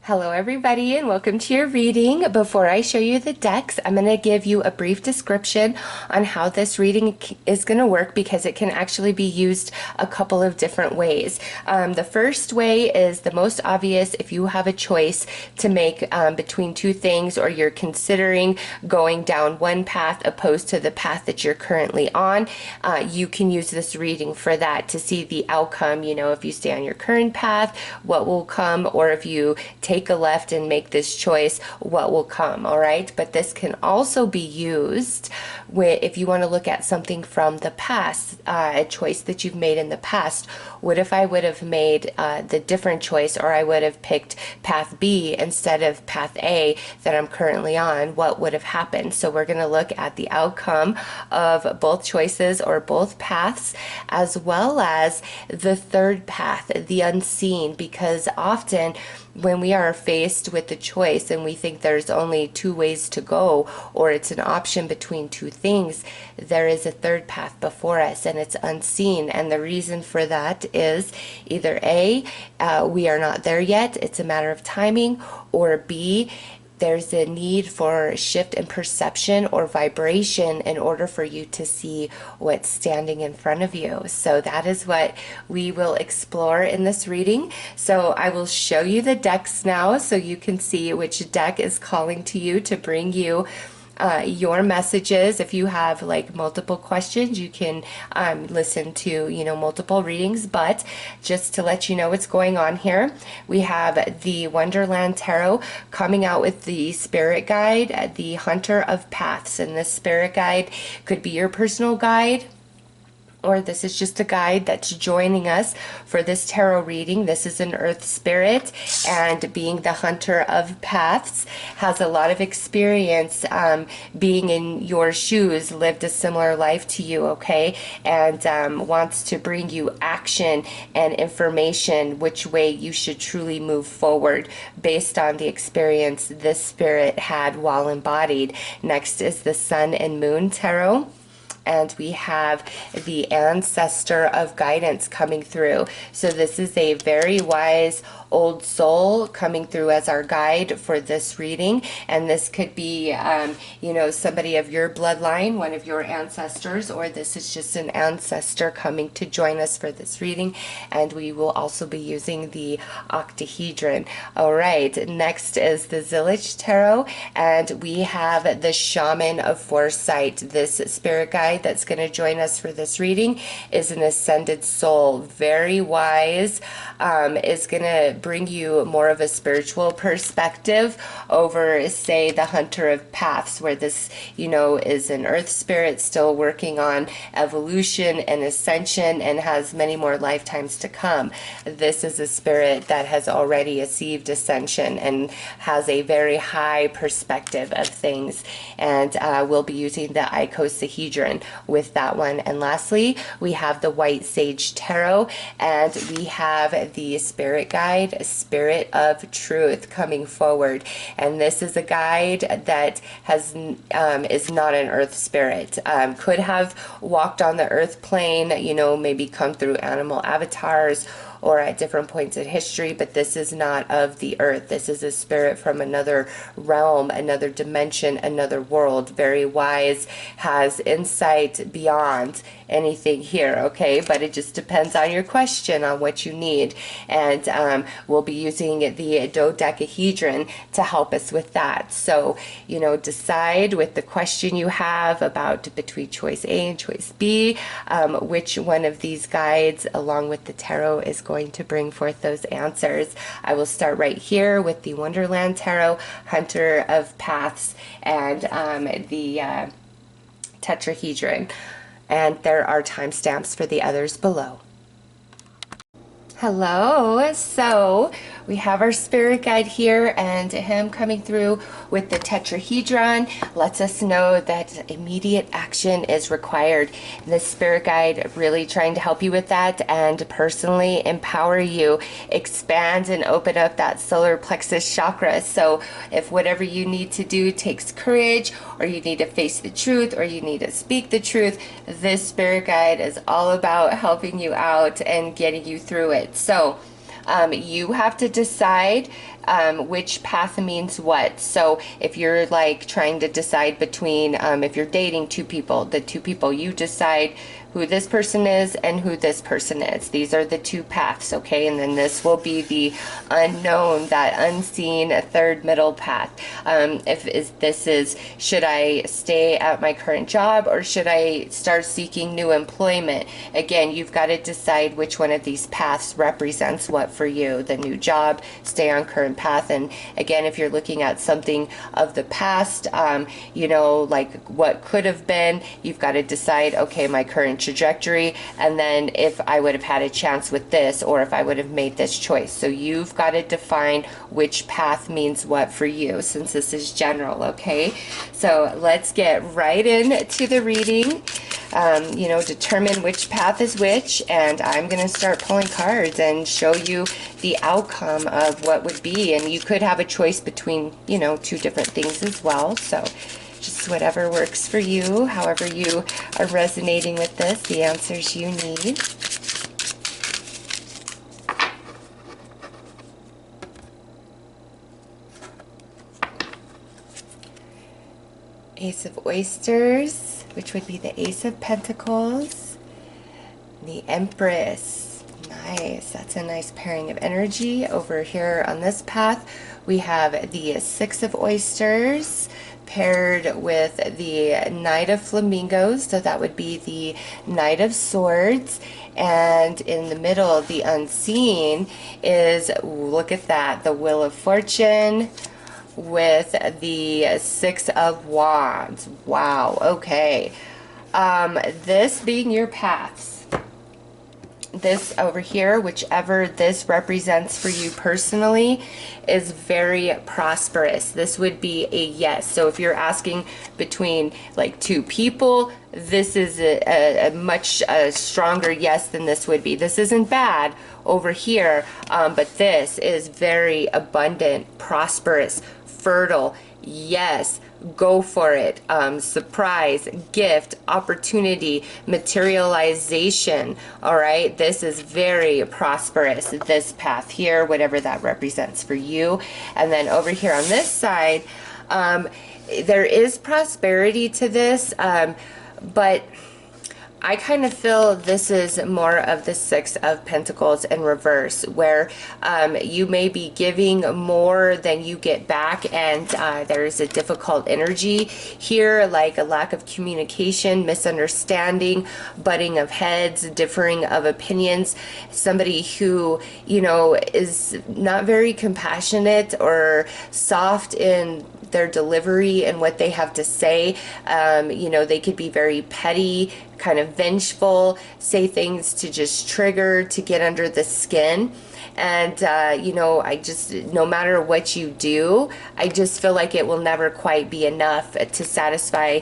Hello everybody and welcome to your reading. Before I show you the decks, I'm going to give you a brief description on how this reading is going to work because it can actually be used a couple of different ways. The first way is the most obvious. If you have a choice to make between two things, or you're considering going down one path opposed to the path that you're currently on, you can use this reading for that to see the outcome. You know, if you stay on your current path, what will come, or if you take a left and make this choice, what will come. All right, but this can also be used if you want to look at something from the past, a choice that you've made in the past. What if I would have made the different choice, or I would have picked path B instead of path A that I'm currently on? What would have happened? So we're going to look at the outcome of both choices or both paths, as well as the third path, the unseen, because often when we are faced with the choice and we think there's only two ways to go, or it's an option between two things, there is a third path before us and it's unseen. And the reason for that is either A, we are not there yet, it's a matter of timing, or B, there's a need for shift in perception or vibration in order for you to see what's standing in front of you. So that is what we will explore in this reading. So I will show you the decks now so you can see which deck is calling to you to bring you your messages. If you have like multiple questions, you can listen to, multiple readings. But just to let you know what's going on here, we have the Wonderland Tarot coming out with the spirit guide, the Hunter of Paths. And this spirit guide could be your personal guide, or this is just a guide that's joining us for this tarot reading. This is an earth spirit, and being the hunter of paths, has a lot of experience being in your shoes, lived a similar life to you, okay, and wants to bring you action and information which way you should truly move forward based on the experience this spirit had while embodied. Next is the Sun and Moon Tarot. And we have the Ancestor of Guidance coming through. So this is a very wise old soul coming through as our guide for this reading. And this could be, somebody of your bloodline, one of your ancestors, or this is just an ancestor coming to join us for this reading. And we will also be using the octahedron. All right, next is the Zillich Tarot, and we have the Shaman of Foresight. This spirit guide that's going to join us for this reading is an ascended soul, very wise, is going to bring you more of a spiritual perspective over, say, the Hunter of Paths, where this, is an earth spirit still working on evolution and ascension and has many more lifetimes to come. This is a spirit that has already achieved ascension and has a very high perspective of things, and we'll be using the icosahedron with that one. And lastly, we have the White Sage Tarot, and we have the spirit guide, Spirit of Truth, coming forward. And this is a guide that has is not an earth spirit. Could have walked on the earth plane, maybe come through animal avatars or at different points in history, but this is not of the earth. This is a spirit from another realm, another dimension, another world. Very wise, has insight beyond anything here, okay? But it just depends on your question, on what you need. And we'll be using the dodecahedron to help us with that. So, decide with the question you have about between choice A and choice B, which one of these guides, along with the tarot, is going to bring forth those answers. I will start right here with the Wonderland Tarot, Hunter of Paths, and the tetrahedron. And there are timestamps for the others below. Hello, so we have our spirit guide here, and him coming through with the tetrahedron lets us know that immediate action is required. The spirit guide really trying to help you with that and personally empower you, expand and open up that solar plexus chakra. So if whatever you need to do takes courage, or you need to face the truth, or you need to speak the truth, this spirit guide is all about helping you out and getting you through it. So You have to decide which path means what. So if you're like trying to decide between, if you're dating two people, the two people, you decide who this person is and who this person is. These are the two paths, okay? And then this will be the unknown, that unseen third middle path. This is, should I stay at my current job or should I start seeking new employment? Again, you've got to decide which one of these paths represents what for you. The new job, stay on current path. And again, if you're looking at something of the past, you know, like what could have been, you've got to decide, okay, my current trajectory, and then if I would have had a chance with this, or if I would have made this choice. So you've got to define which path means what for you, since this is general, okay? So let's get right into the reading. You know, determine which path is which, and I'm going to start pulling cards and show you the outcome of what would be. And you could have a choice between, you know, two different things as well. So just whatever works for you, however you are resonating with this, the answers you need. Ace of Oysters, which would be the Ace of Pentacles, the Empress. Nice, that's a nice pairing of energy. Over here on this path, we have the Six of Oysters, paired with the Knight of Flamingos, so that would be the Knight of Swords. And in the middle, the unseen is, look at that, the Wheel of Fortune with the Six of Wands. Wow, okay. This being your paths, this over here, whichever this represents for you personally, is very prosperous. This would be a yes. So if you're asking between like two people, this is a much stronger yes than this would be. This isn't bad over here, but this is very abundant, prosperous, fertile. Yes, go for it. Surprise, gift, opportunity, materialization. All right, this is very prosperous, this path here, whatever that represents for you. And then over here on this side, there is prosperity to this, but I kind of feel this is more of the Six of Pentacles in reverse, where you may be giving more than you get back, and there's a difficult energy here, like a lack of communication, misunderstanding, butting of heads, differing of opinions, somebody who, you know, is not very compassionate or soft in their delivery and what they have to say. You know, they could be very petty, kind of vengeful, say things to just trigger, to get under the skin. And, you know, no matter what you do, I just feel like it will never quite be enough to satisfy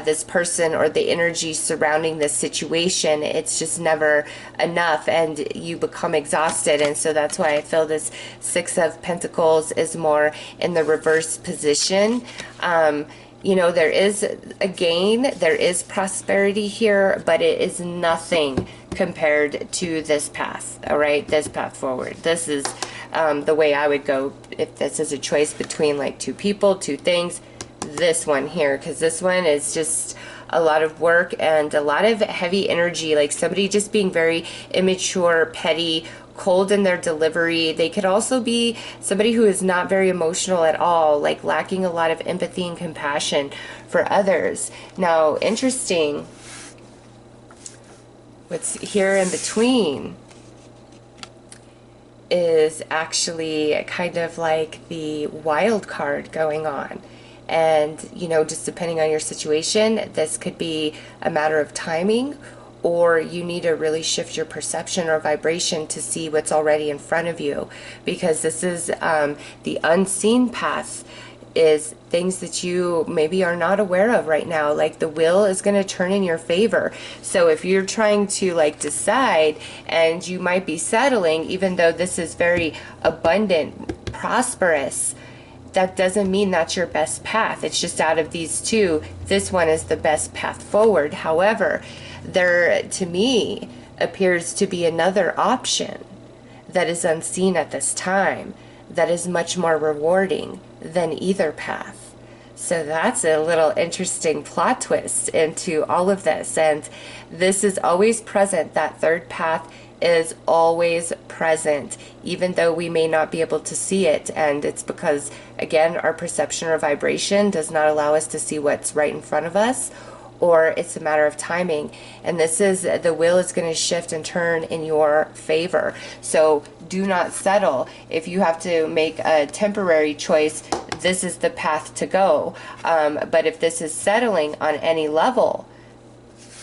this person or the energy surrounding this situation. It's just never enough, and you become exhausted. And so that's why I feel this Six of Pentacles is more in the reverse position. You know, there is a gain, there is prosperity here, but it is nothing compared to this path, all right, this path forward. This is the way I would go if this is a choice between like two people, two things, this one here, because this one is just a lot of work and a lot of heavy energy, like somebody just being very immature, petty, cold in their delivery. They could also be somebody who is not very emotional at all, like lacking a lot of empathy and compassion for others. Now, interesting, what's here in between is actually kind of like the wild card going on. And, you know, just depending on your situation, this could be a matter of timing, or you need to really shift your perception or vibration to see what's already in front of you, because this is the unseen path, is things that you maybe are not aware of right now. Like the wheel is going to turn in your favor. So if you're trying to like decide, and you might be settling, even though this is very abundant, prosperous, that doesn't mean that's your best path. It's just out of these two, this one is the best path forward. However, there, to me, appears to be another option that is unseen at this time, that is much more rewarding than either path. So that's a little interesting plot twist into all of this. And this is always present. That third path is always present, even though we may not be able to see it. And it's because, again, our perception or vibration does not allow us to see what's right in front of us, or it's a matter of timing. And this is, the wheel is going to shift and turn in your favor. So do not settle. If you have to make a temporary choice, this is the path to go. But if this is settling on any level,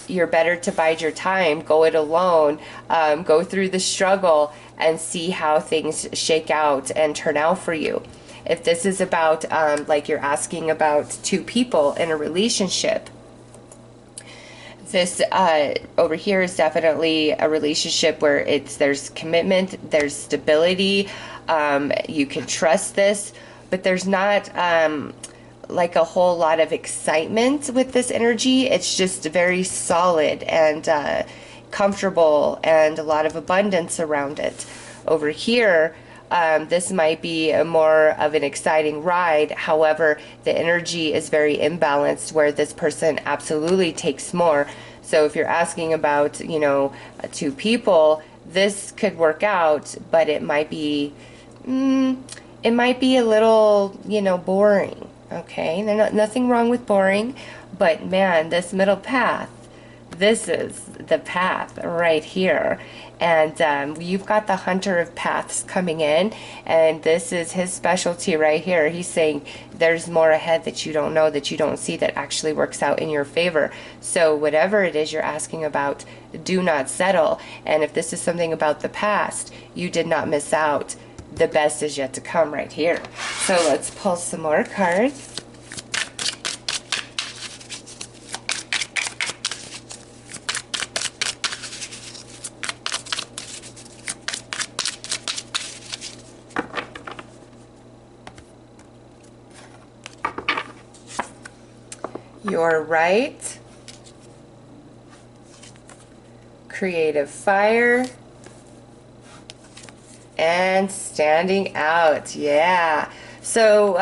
you're better to bide your time, go it alone, go through the struggle and see how things shake out and turn out for you. If this is about, like you're asking about two people in a relationship, this over here is definitely a relationship where there's commitment, there's stability, you can trust this, but there's not like a whole lot of excitement with this energy. It's just very solid and comfortable and a lot of abundance around it. Over here, this might be more of an exciting ride. However, the energy is very imbalanced where this person absolutely takes more. So if you're asking about, you know, two people, this could work out, but it might be a little, you know, boring. Okay, there's nothing wrong with boring, but man, this middle path, this is the path right here. And you've got the hunter of paths coming in, and this is his specialty right here. He's saying there's more ahead that you don't know, that you don't see, that actually works out in your favor. So whatever it is you're asking about, do not settle. And if this is something about the past, you did not miss out. The best is yet to come right here. So let's pull some more cards. You're right. Creative fire. And standing out. Yeah. So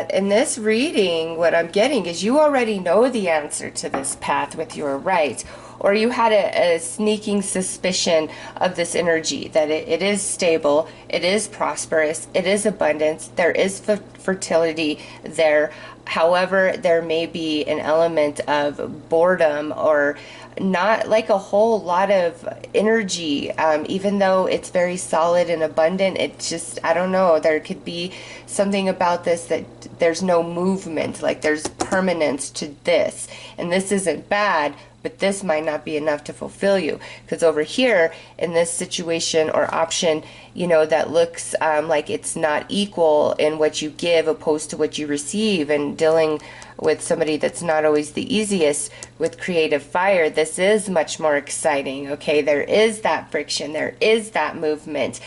in this reading, what I'm getting is you already know the answer to this path with your right, or you had a sneaking suspicion of this energy, that it is stable, it is prosperous, it is abundance, there is fertility there. However, there may be an element of boredom or not like a whole lot of energy, even though it's very solid and abundant. It just, I don't know, there could be something about this that there's no movement, like there's permanence to this. And this isn't bad, but this might not be enough to fulfill you. Because over here in this situation or option, you know, that looks like it's not equal in what you give opposed to what you receive, and dealing with somebody that's not always the easiest with creative fire, this is much more exciting. Okay, there is that friction, there is that movement,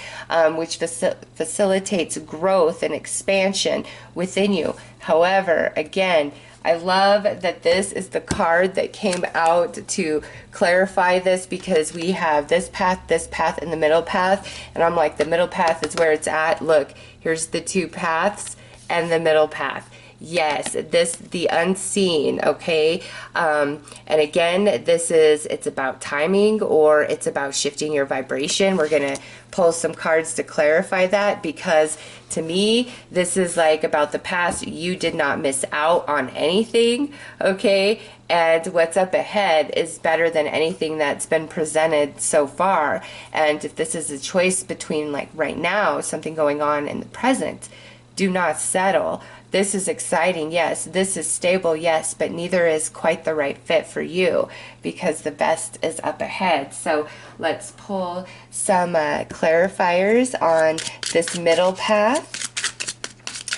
which facilitates growth and expansion within you. However, again, I love that this is the card that came out to clarify this, because we have this path, and the middle path. And I'm like, the middle path is where it's at. Look, here's the two paths and the middle path. Yes, the unseen, okay? And again, it's about timing, or it's about shifting your vibration. We're going to pull some cards to clarify that, because to me, this is like about the past. You did not miss out on anything, okay? And what's up ahead is better than anything that's been presented so far. And if this is a choice between, like right now, something going on in the present, do not settle. This is exciting, yes. This is stable, yes, but neither is quite the right fit for you, because the best is up ahead. So let's pull some clarifiers on this middle path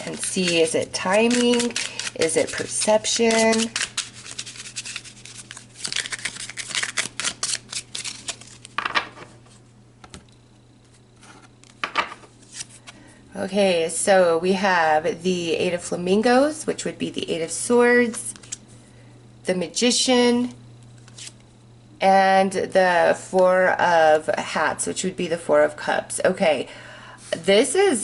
and see, is it timing? Is it perception? Okay, so we have the Eight of Flamingos, which would be the Eight of Swords, the Magician, and the Four of Hats, which would be the Four of Cups. Okay, this is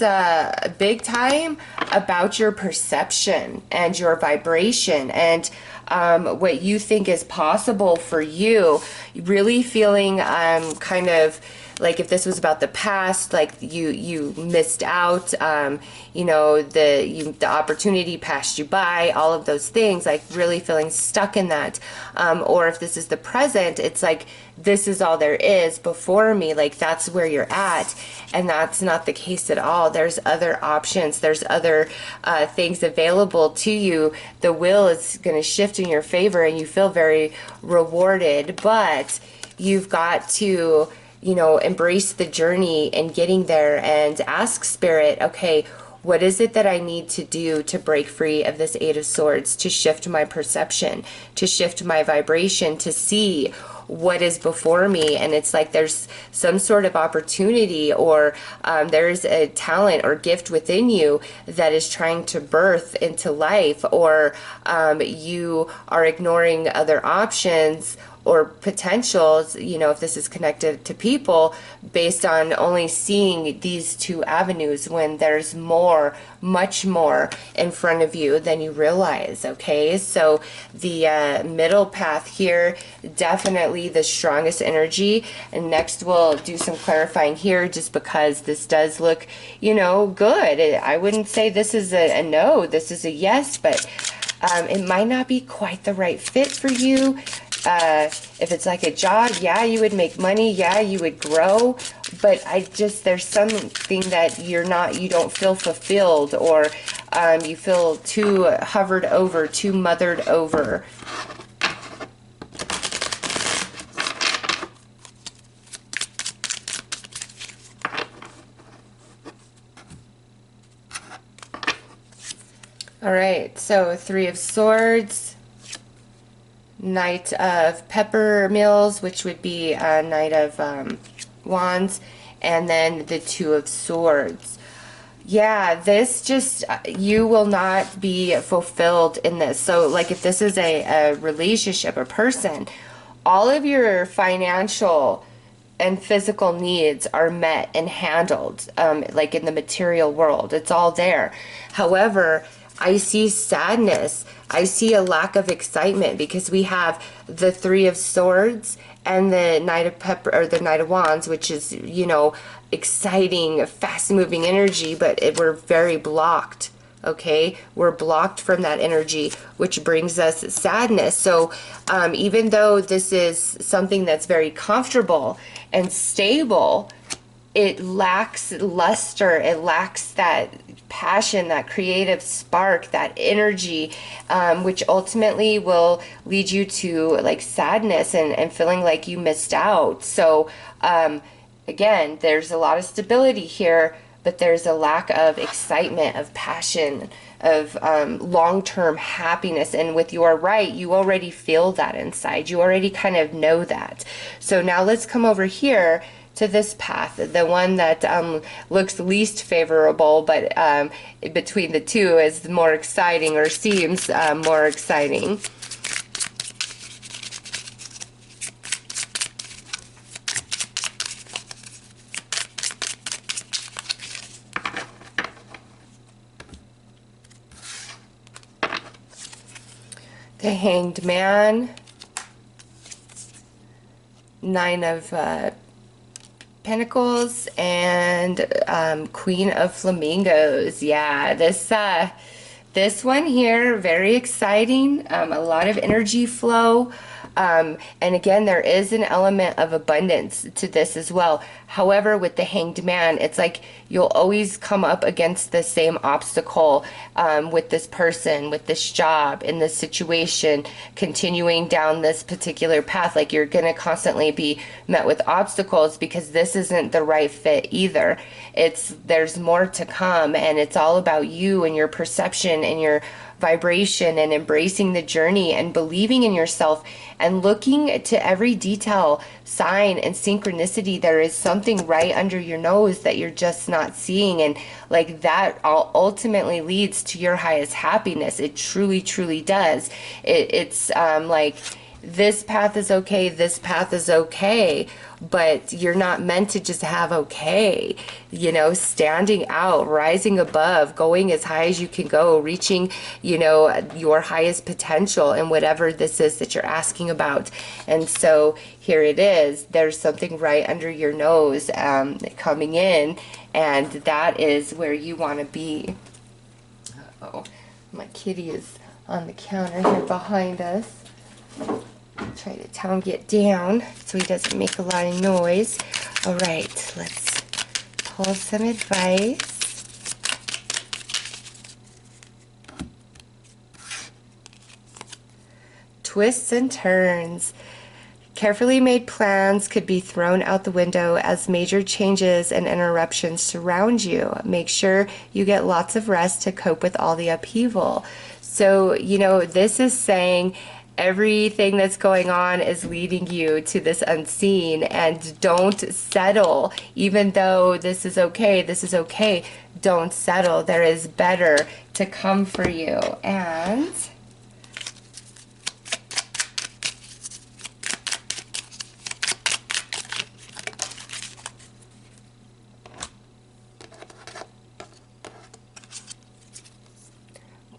big time about your perception and your vibration and what you think is possible for you. Really feeling kind of like if this was about the past, like you missed out, you know, the opportunity passed you by, all of those things, like really feeling stuck in that. Or if this is the present, it's like this is all there is before me, like that's where you're at, and that's not the case at all. There's other options, there's other things available to you. The wheel is going to shift in your favor and you feel very rewarded, but you've got to, you know, embrace the journey and getting there and ask Spirit, okay, what is it that I need to do to break free of this Eight of Swords, to shift my perception, to shift my vibration, to see what is before me? And it's like there's some sort of opportunity, or there's a talent or gift within you that is trying to birth into life, or you are ignoring other options or potentials, you know, if this is connected to people, based on only seeing these two avenues when there's more, much more in front of you than you realize. Okay, so the middle path here, definitely the strongest energy. And next we'll do some clarifying here, just because this does look, you know, good. I wouldn't say this is a no, this is a yes, but it might not be quite the right fit for you. If it's like a job, yeah, you would make money, yeah, you would grow, but there's something that you don't feel fulfilled, or you feel too hovered over, too mothered over. All right, so Three of Swords, Knight of Peppermills, which would be a Knight of Wands, and then the Two of Swords. Yeah, this just, you will not be fulfilled in this. So like if this is a relationship, a person, all of your financial and physical needs are met and handled, like in the material world. It's all there. However, I see sadness. I see a lack of excitement, because we have the Three of Swords and the Knight of the Knight of Wands, which is, you know, exciting, fast-moving energy, but we're very blocked. Okay, we're blocked from that energy, which brings us sadness. So even though this is something that's very comfortable and stable, it lacks luster, it lacks that passion, that creative spark, that energy, which ultimately will lead you to like sadness and feeling like you missed out. So again, there's a lot of stability here, but there's a lack of excitement, of passion, of long-term happiness. And with your right, you already feel that inside. You already kind of know that. So now let's come over here to this path, the one that looks least favorable, but between the two is more exciting, or seems more exciting. The Hanged Man, Nine of Pentacles, and Queen of Flamingos. Yeah, this one here, very exciting, a lot of energy flow. And again, there is an element of abundance to this as well. However, with the Hanged Man, it's like you'll always come up against the same obstacle with this person, with this job, in this situation, continuing down this particular path. Like you're going to constantly be met with obstacles, because this isn't the right fit either. There's more to come, and it's all about you and your perception and your vibration, and embracing the journey and believing in yourself and looking to every detail, sign, and synchronicity. There is something right under your nose that you're just not seeing, and like that ultimately leads to your highest happiness. It truly, truly does. It's like this path is okay, this path is okay, but you're not meant to just have okay. You know, standing out, rising above, going as high as you can go, reaching, you know, your highest potential in whatever this is that you're asking about. And so here it is. There's something right under your nose coming in, and that is where you want to be. Uh-oh, my kitty is on the counter here behind us. Try to tell him get down so he doesn't make a lot of noise. All right, let's pull some advice. Twists and turns. Carefully made plans could be thrown out the window as major changes and interruptions surround you. Make sure you get lots of rest to cope with all the upheaval. So, you know, this is saying everything that's going on is leading you to this unseen, and don't settle. Even though this is okay, don't settle. There is better to come for you. And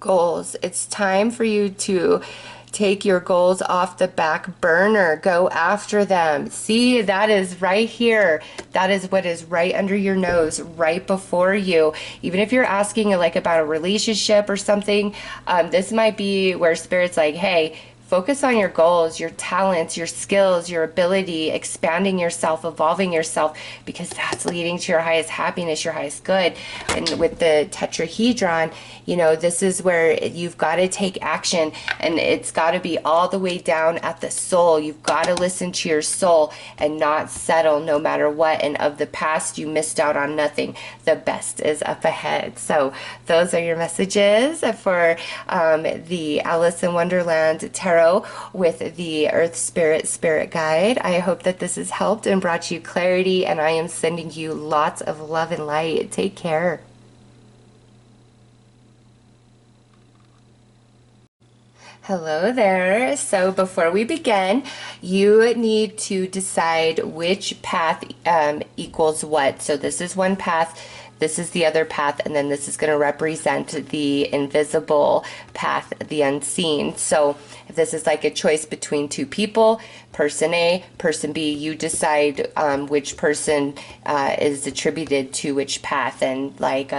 goals. It's time for you to take your goals off the back burner. Go after them. See, that is right here. That is what is right under your nose, right before you. Even if you're asking like about a relationship or something, this might be where Spirit's like, hey, focus on your goals, your talents, your skills, your ability, expanding yourself, evolving yourself, because that's leading to your highest happiness, your highest good. And with the tetrahedron, you know, this is where you've got to take action, and it's got to be all the way down at the soul. You've got to listen to your soul and not settle no matter what. And of the past, you missed out on nothing. The best is up ahead. So those are your messages for the Alice in Wonderland Tarot with the Earth Spirit Guide. I hope that this has helped and brought you clarity, and I am sending you lots of love and light. Take care. Hello there. So before we begin, you need to decide which path equals what. So this is one path, this is the other path, and then this is going to represent the invisible path, the unseen. So if this is like a choice between two people, person A, person B, you decide which person is attributed to which path. And like,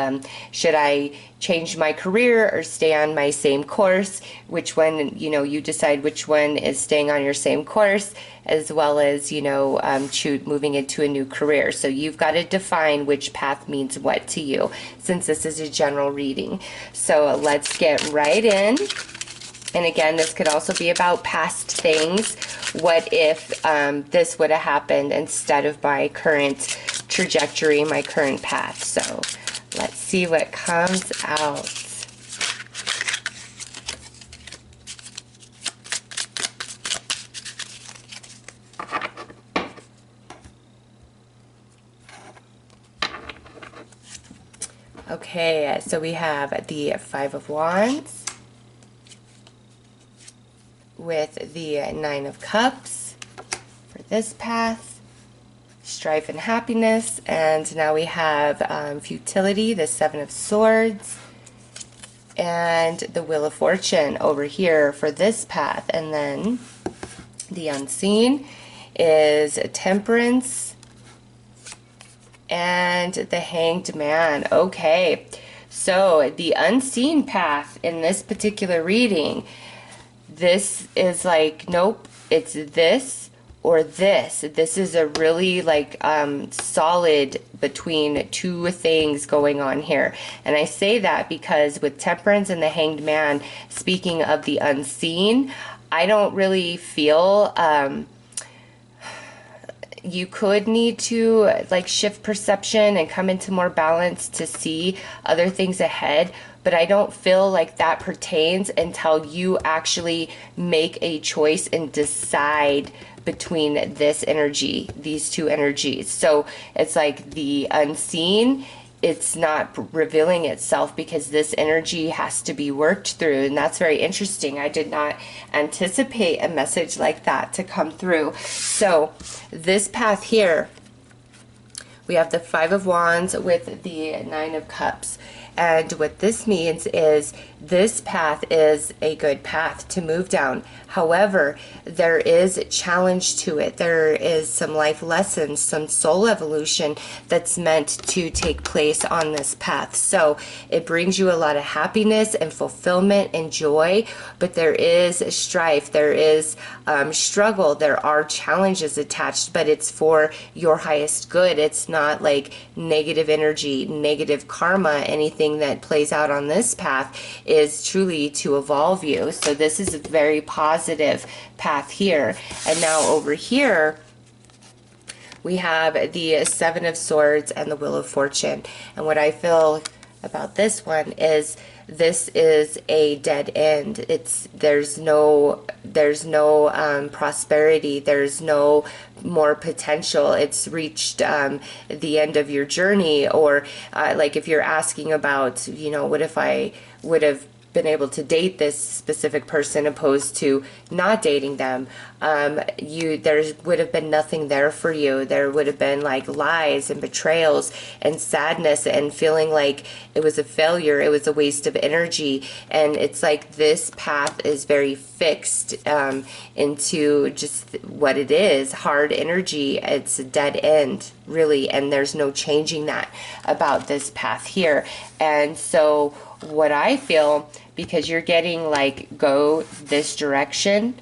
should I change my career or stay on my same course? Which one, you know, you decide which one is staying on your same course, as well as, you know, moving into a new career. So you've got to define which path means what to you, since this is a general reading. So let's get right in. And again, this could also be about past things. What if this would have happened instead of my current trajectory, my current path? So let's see what comes out. Okay, so we have the Five of Wands with the Nine of Cups for this path, strife and happiness, and now we have futility, the Seven of Swords, and the Wheel of Fortune over here for this path. And then the unseen is Temperance and the Hanged Man. Okay, so the unseen path in this particular reading, this is like, nope, it's this or this. This is a really like solid between two things going on here. And I say that because with Temperance and the Hanged Man, speaking of the unseen, I don't really feel you could need to like shift perception and come into more balance to see other things ahead, but I don't feel like that pertains until you actually make a choice and decide between this energy, these two energies. So it's like the unseen it's not revealing itself because this energy has to be worked through. And that's very interesting. I did not anticipate a message like that to come through. So this path here, we have the Five of Wands with the Nine of Cups. And what this means is this path is a good path to move down. However, there is a challenge to it. There is some life lessons, some soul evolution that's meant to take place on this path. So it brings you a lot of happiness and fulfillment and joy, but there is strife, there is struggle, there are challenges attached, but it's for your highest good. It's not like negative energy, negative karma, anything that plays out on this path is truly to evolve you. So this is a very positive path here. And now over here, we have the Seven of Swords and the Wheel of Fortune. And what I feel about this one is this is a dead end. There's no prosperity. There's no more potential. It's reached the end of your journey. Or like if you're asking about, you know, what if I would have been able to date this specific person opposed to not dating them, there would have been nothing there for you. There would have been like lies and betrayals and sadness and feeling like it was a failure, it was a waste of energy. And it's like this path is very fixed into just what it is, hard energy. It's a dead end, really, and there's no changing that about this path here. And so what I feel, because you're getting like go this direction,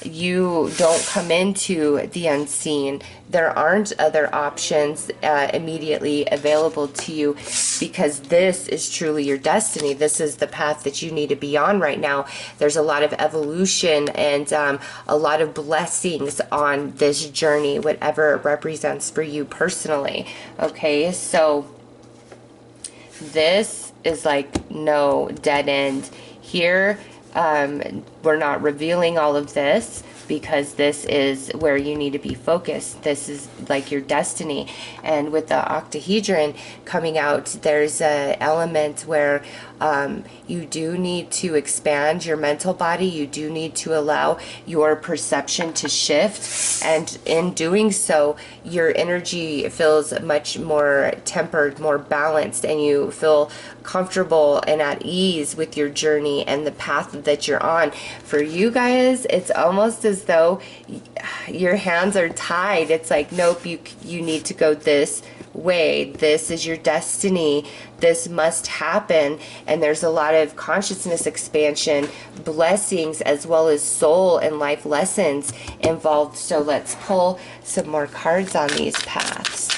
you don't come into the unseen. There aren't other options immediately available to you, because this is truly your destiny. This is the path that you need to be on right now. There's a lot of evolution and a lot of blessings on this journey, whatever it represents for you personally. Okay, so this is like no dead end here. We're not revealing all of this because this is where you need to be focused. This is like your destiny. And with the octahedron coming out, there's a element where you do need to expand your mental body. You do need to allow your perception to shift. And in doing so, your energy feels much more tempered, more balanced, and you feel comfortable and at ease with your journey and the path that you're on. For you guys, it's almost as though your hands are tied. It's like, nope, you need to go this way. This is your destiny. This must happen. And there's a lot of consciousness expansion, blessings, as well as soul and life lessons involved. So let's pull some more cards on these paths.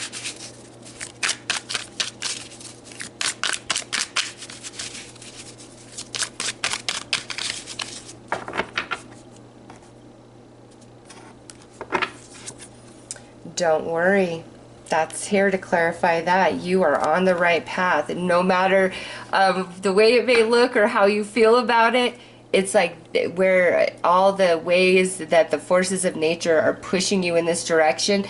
Don't worry. That's here to clarify that you are on the right path. And no matter the way it may look or how you feel about it, it's like where all the ways that the forces of nature are pushing you in this direction,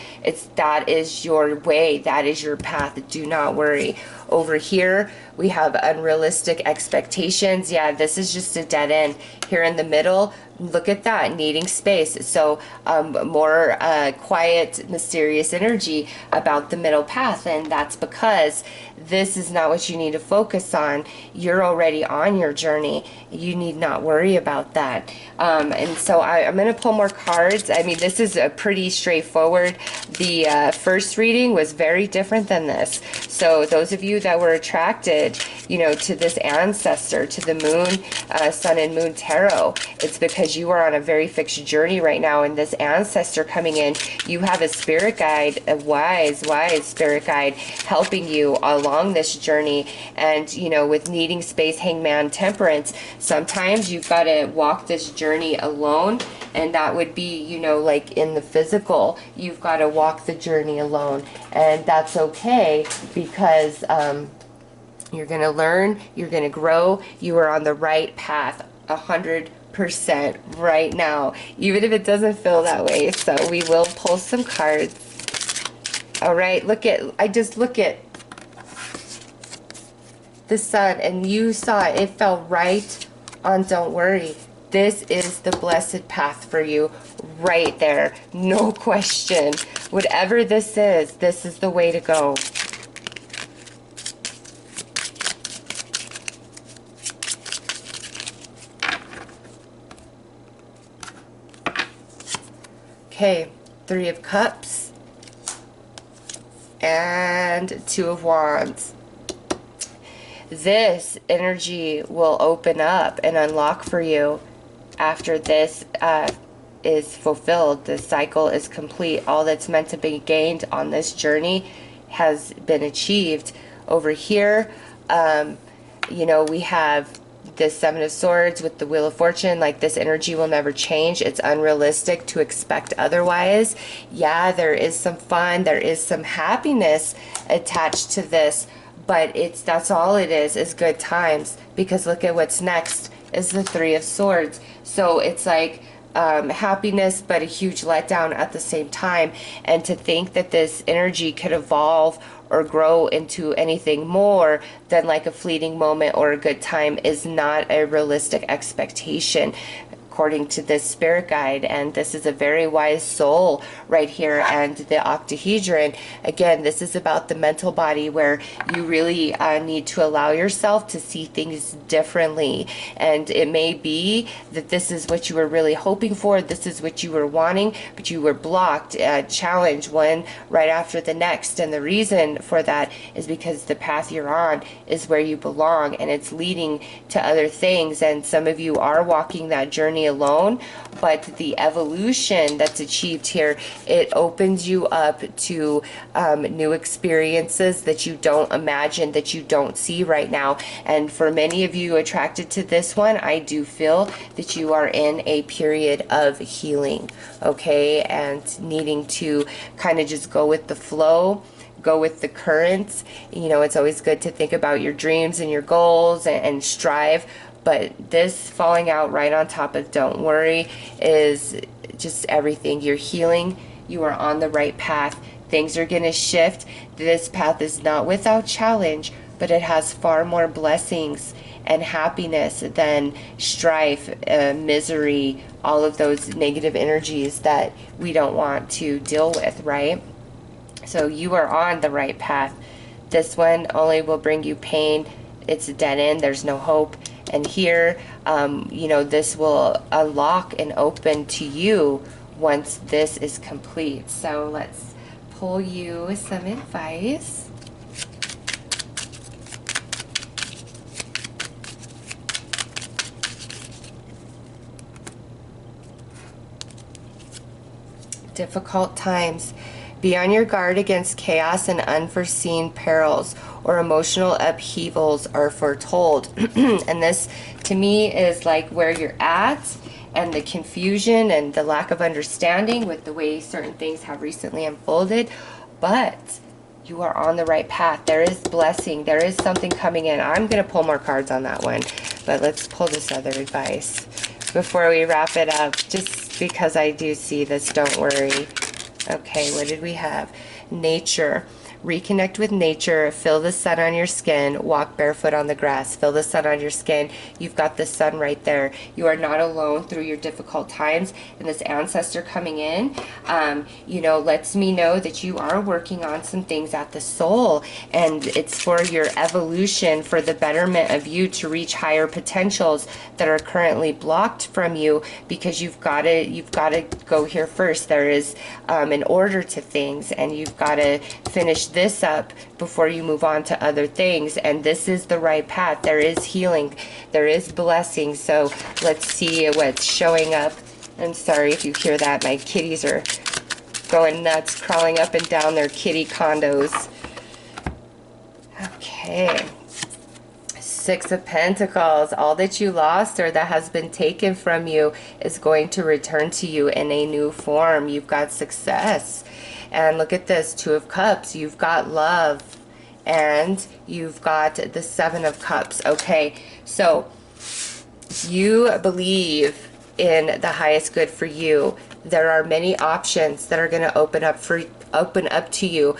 that is your way, that is your path. Do not worry. Over here, we have unrealistic expectations. Yeah, this is just a dead end. Here in the middle, look at that, needing space. So more quiet, mysterious energy about the middle path. And that's because this is not what you need to focus on. You're already on your journey. You need not worry about that. And so I'm going to pull more cards. I mean, this is a pretty straightforward. The first reading was very different than this. So those of you that were attracted, you know, to this ancestor, to the moon, sun and moon tarot, it's because you are on a very fixed journey right now. And this ancestor coming in, you have a spirit guide, a wise spirit guide helping you along this journey. And, you know, with needing space, hangman, temperance, sometimes you've got to walk this journey alone. And that would be, you know, like in the physical, you've got to walk the journey alone. And that's okay, because you're going to learn, you're going to grow, you are on the right path 100% right now, even if it doesn't feel that way. So we will pull some cards. All right, look at the sun, and you saw it fell right on don't worry. This is the blessed path for you right there. No question. Whatever this is the way to go. Okay, Three of Cups and Two of Wands. This energy will open up and unlock for you after this is fulfilled. The cycle is complete. All that's meant to be gained on this journey has been achieved. Over here, you know, we have the Seven of Swords with the Wheel of Fortune. Like, this energy will never change. It's unrealistic to expect otherwise. Yeah, there is some fun, there is some happiness attached to this, but that's all it is good times. Because look at what's next is the Three of Swords. So it's like happiness, but a huge letdown at the same time. And to think that this energy could evolve or grow into anything more than like a fleeting moment or a good time is not a realistic expectation, according to this spirit guide. And this is a very wise soul right here. And the octahedron, again, this is about the mental body, where you really need to allow yourself to see things differently. And it may be that this is what you were really hoping for, this is what you were wanting, but you were blocked, challenged one right after the next. And the reason for that is because the path you're on is where you belong, and it's leading to other things. And some of you are walking that journey alone, but the evolution that's achieved here, it opens you up to new experiences that you don't imagine, that you don't see right now. And for many of you attracted to this one, I do feel that you are in a period of healing, okay, and needing to kind of just go with the flow, go with the currents. You know, it's always good to think about your dreams and your goals and strive. But this falling out right on top of don't worry is just everything. You're healing. You are on the right path. Things are going to shift. This path is not without challenge, but it has far more blessings and happiness than strife, misery, all of those negative energies that we don't want to deal with, right? So you are on the right path. This one only will bring you pain. It's a dead end. There's no hope. And here, you know, this will unlock and open to you once this is complete. So let's pull you some advice. Difficult times. Be on your guard against chaos and unforeseen perils, or emotional upheavals are foretold. And this, to me, is like where you're at, and the confusion and the lack of understanding with the way certain things have recently unfolded. But you are on the right path. There is blessing. There is something coming in. I'm going to pull more cards on that one, but let's pull this other advice before we wrap it up, just because I do see this don't worry. Okay, what did we have? Nature. Reconnect with nature. Feel the sun on your skin. Walk barefoot on the grass. Feel the sun on your skin. You've got the sun right there. You are not alone through your difficult times. And this ancestor coming in, you know, lets me know that you are working on some things at the soul. And it's for your evolution, for the betterment of you to reach higher potentials that are currently blocked from you, because you've got to go here first. There is an order to things, and you've got to finish this up before you move on to other things. And this is the right path. There is healing, there is blessing. So let's see what's showing up. I'm sorry if you hear that. My kitties are going nuts, crawling up and down their kitty condos. Okay, Six of Pentacles. All that you lost or that has been taken from you is going to return to you in a new form. You've got success. And look at this, Two of Cups. You've got love, and you've got the Seven of Cups. Okay, so you believe in the highest good for you. there are many options that are going to open up to you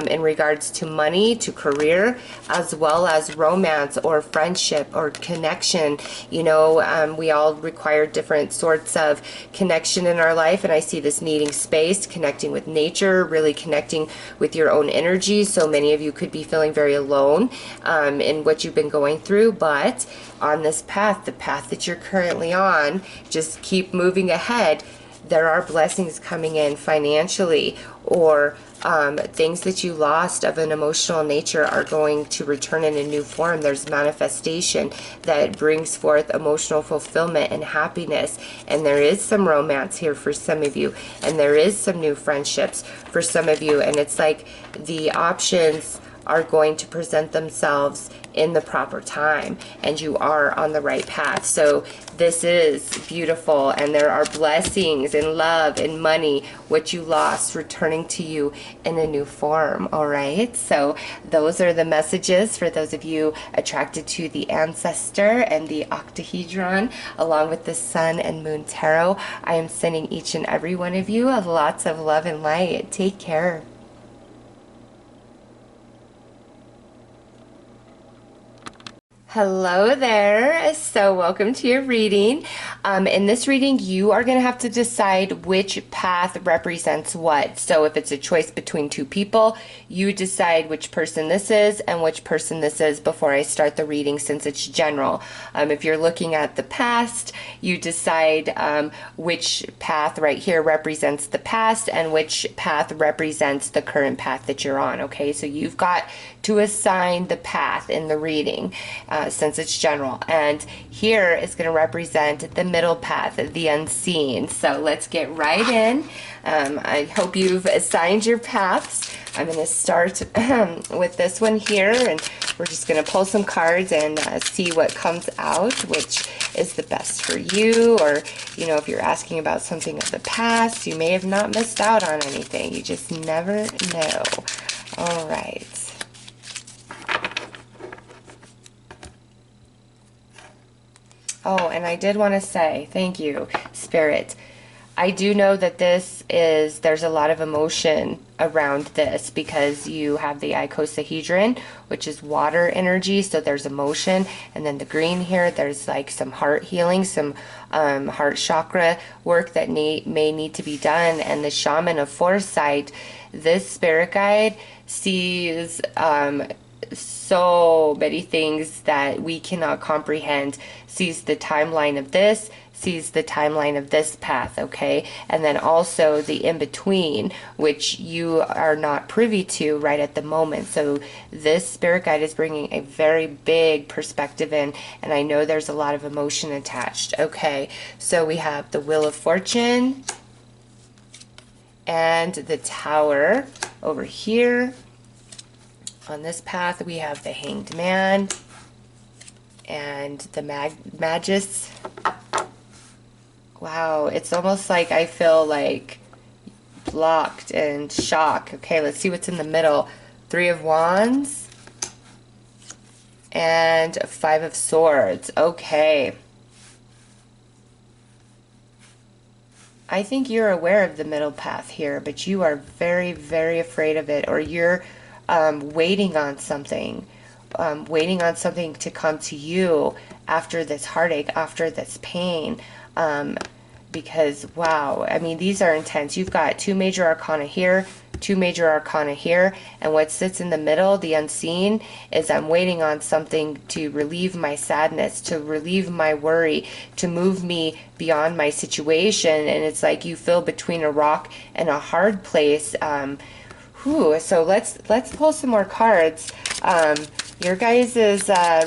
in regards to money, to career, as well as romance or friendship or connection. You know, we all require different sorts of connection in our life, and I see this needing space, connecting with nature, really connecting with your own energy. So many of you could be feeling very alone in what you've been going through, but on this path, the path that you're currently on, just keep moving ahead. There are blessings coming in financially, or things that you lost of an emotional nature are going to return in a new form. There's manifestation that brings forth emotional fulfillment and happiness. And there is some romance here for some of you. And there is some new friendships for some of you. And it's like the options are going to present themselves in the proper time, and you are on the right path. So this is beautiful, and there are blessings and love and money, what you lost returning to you in a new form. All right, so those are the messages for those of you attracted to the ancestor and the octahedron, along with the sun and moon tarot. I am sending each and every one of you lots of love and light. Take care. Hello there. So welcome to your reading. In this reading, you are going to have to decide which path represents what. So if it's a choice between two people, you decide which person this is and which person this is before I start the reading, since it's general. If you're looking at the past, you decide which path right here represents the past and which path represents the current path that you're on. Okay, so you've got to assign the path in the reading since it's general. And here is going to represent the middle path, the unseen. So let's get right in. I hope you've assigned your paths. I'm going to start with this one here, and we're just going to pull some cards and see what comes out, which is the best for you. Or, you know, if you're asking about something of the past, you may have not missed out on anything. You just never know. All right. Oh, and I did want to say, thank you, Spirit. I do know that there's a lot of emotion around this because you have the icosahedron, which is water energy, so there's emotion. And then the green here, there's like some heart healing, some heart chakra work that may need to be done. And the shaman of foresight, this spirit guide sees so many things that we cannot comprehend, sees the timeline of this, sees the timeline of this path, okay? And then also the in-between, which you are not privy to right at the moment. So this spirit guide is bringing a very big perspective in, and I know there's a lot of emotion attached. Okay, so we have the Wheel of Fortune and the Tower over here. On this path, we have the Hanged Man and the Magus. Wow, it's almost like I feel like blocked and shocked. Okay, let's see what's in the middle. 3 of Wands and 5 of Swords. Okay. I think you're aware of the middle path here, but you are very, very afraid of it, or you're waiting on something to come to you after this heartache, after this pain, because wow, I mean, these are intense. You've got 2 major arcana here, 2 major arcana here, and what sits in the middle, the unseen, is I'm waiting on something to relieve my sadness, to relieve my worry, to move me beyond my situation. And it's like you feel between a rock and a hard place. So let's pull some more cards. Your guys'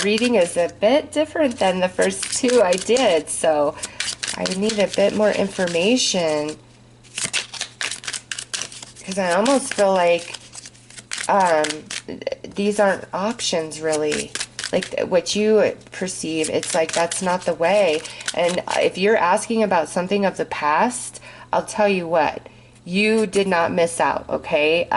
reading is a bit different than the first 2 I did, so I need a bit more information, because I almost feel like these aren't options really. Like what you perceive, it's like that's not the way. And if you're asking about something of the past, I'll tell you what. You did not miss out, okay?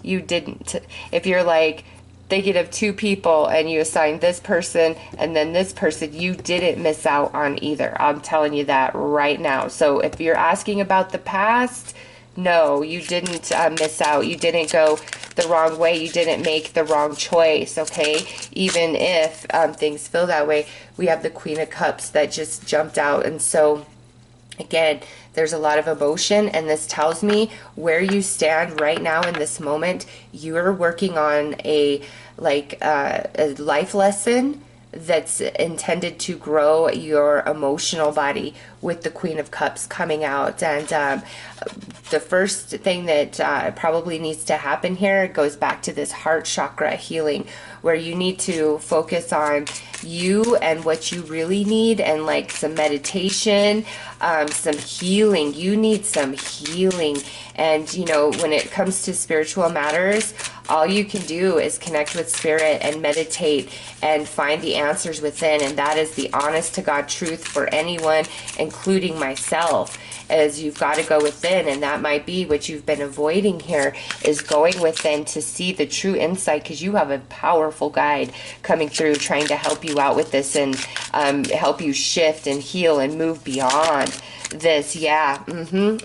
You didn't. If you're like, thinking of two people and you assigned this person and then this person, you didn't miss out on either. I'm telling you that right now. So if you're asking about the past, no, you didn't miss out. You didn't go the wrong way. You didn't make the wrong choice, okay? Even if things feel that way. We have the Queen of Cups that just jumped out. And so, again, there's a lot of emotion, and this tells me where you stand right now in this moment. You're working on a life lesson that's intended to grow your emotional body with the Queen of Cups coming out. And the first thing that probably needs to happen here goes back to this heart chakra healing, where you need to focus on you and what you really need, and like some meditation, some healing. You need some healing. And you know, when it comes to spiritual matters, all you can do is connect with spirit and meditate and find the answers within. And that is the honest to God truth for anyone, including myself, as you've got to go within. And that might be what you've been avoiding here, is going within to see the true insight, because you have a powerful guide coming through trying to help you out with this and help you shift and heal and move beyond this. Yeah.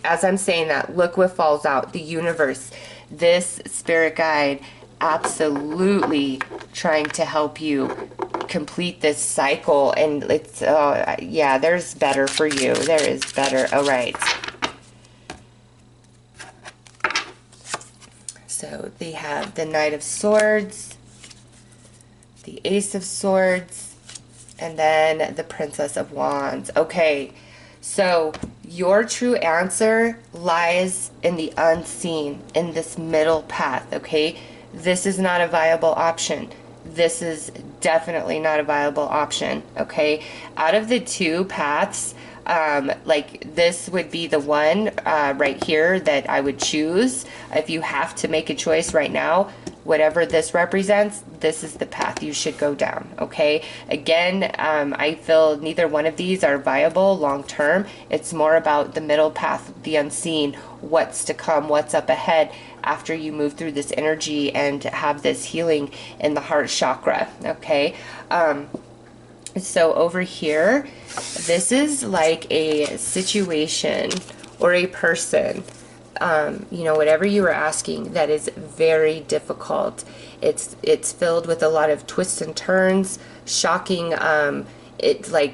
As I'm saying that, look what falls out. The universe, this spirit guide, absolutely trying to help you complete this cycle. And it's yeah, there's better for you. There is better. All right, so they have the Knight of Swords, the Ace of Swords, and then the Princess of Wands. Okay, so your true answer lies in the unseen, in this middle path, okay? This is not a viable option. This is definitely not a viable option, okay? Out of the two paths, like this would be the one right here that I would choose. If you have to make a choice right now, whatever this represents, this is the path you should go down, okay? Again, I feel neither one of these are viable long term. It's more about the middle path, the unseen, what's to come, what's up ahead after you move through this energy and have this healing in the heart chakra, okay? So over here, this is like a situation or a person, you know, whatever you were asking, that is very difficult. It's filled with a lot of twists and turns, shocking,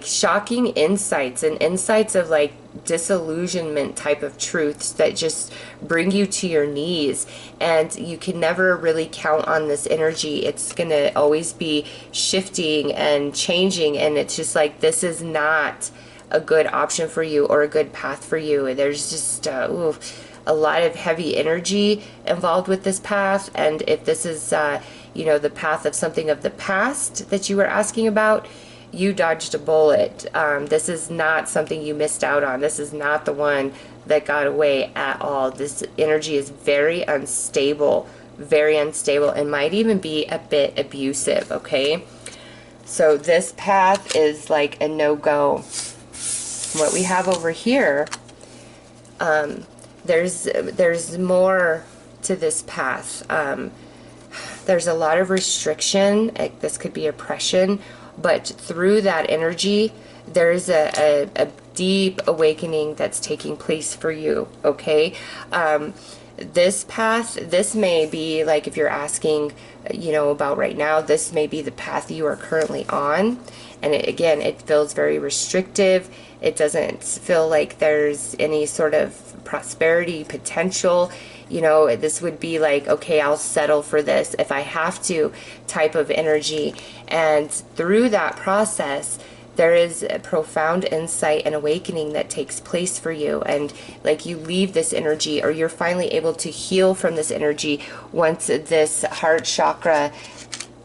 shocking insights, and insights of like disillusionment type of truths that just bring you to your knees. And you can never really count on this energy. It's gonna always be shifting and changing, and it's just like, this is not a good option for you or a good path for you. There's just a lot of heavy energy involved with this path. And if this is you know, the path of something of the past that you were asking about, you dodged a bullet. This is not something you missed out on. This is not the one that got away at all. This energy is very unstable, and might even be a bit abusive, okay? So this path is like a no-go. What we have over here, there's more to this path. There's a lot of restriction. This could be oppression, but through that energy, there's a deep awakening that's taking place for you, okay? This path, this may be like, if you're asking, you know, about right now, this may be the path you are currently on. And again, it feels very restrictive. It doesn't feel like there's any sort of prosperity potential. You know, this would be like, okay, I'll settle for this if I have to type of energy. And through that process, there is a profound insight and awakening that takes place for you. And like, you leave this energy, or you're finally able to heal from this energy once this heart chakra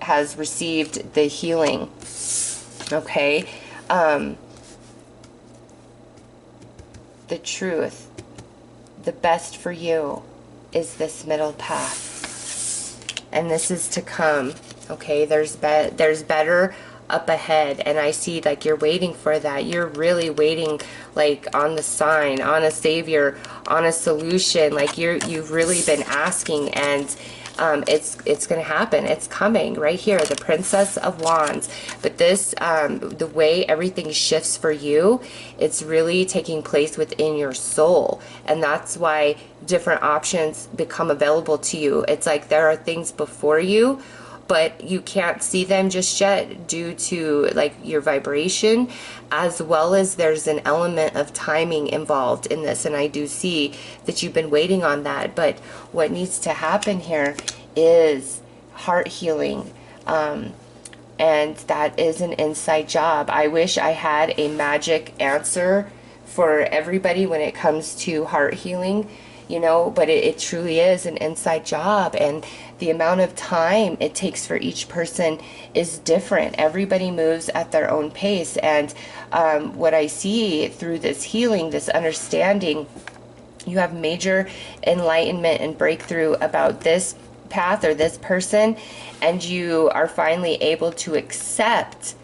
has received the healing. Okay? The truth, the best for you, is this middle path, and this is to come, okay? There's better up ahead, and I see like you're waiting for that. You're really waiting, like, on the sign, on a savior, on a solution. Like you've really been asking, and it's going to happen. It's coming right here, the Princess of Wands. But this, the way everything shifts for you, it's really taking place within your soul. And that's why different options become available to you. It's like there are things before you, but you can't see them just yet due to like your vibration, as well as there's an element of timing involved in this. And I do see that you've been waiting on that, but what needs to happen here is heart healing. And that is an inside job. I wish I had a magic answer for everybody when it comes to heart healing, you know, but it truly is an inside job, and the amount of time it takes for each person is different. Everybody moves at their own pace, and what I see through this healing, this understanding, you have major enlightenment and breakthrough about this path or this person, and you are finally able to accept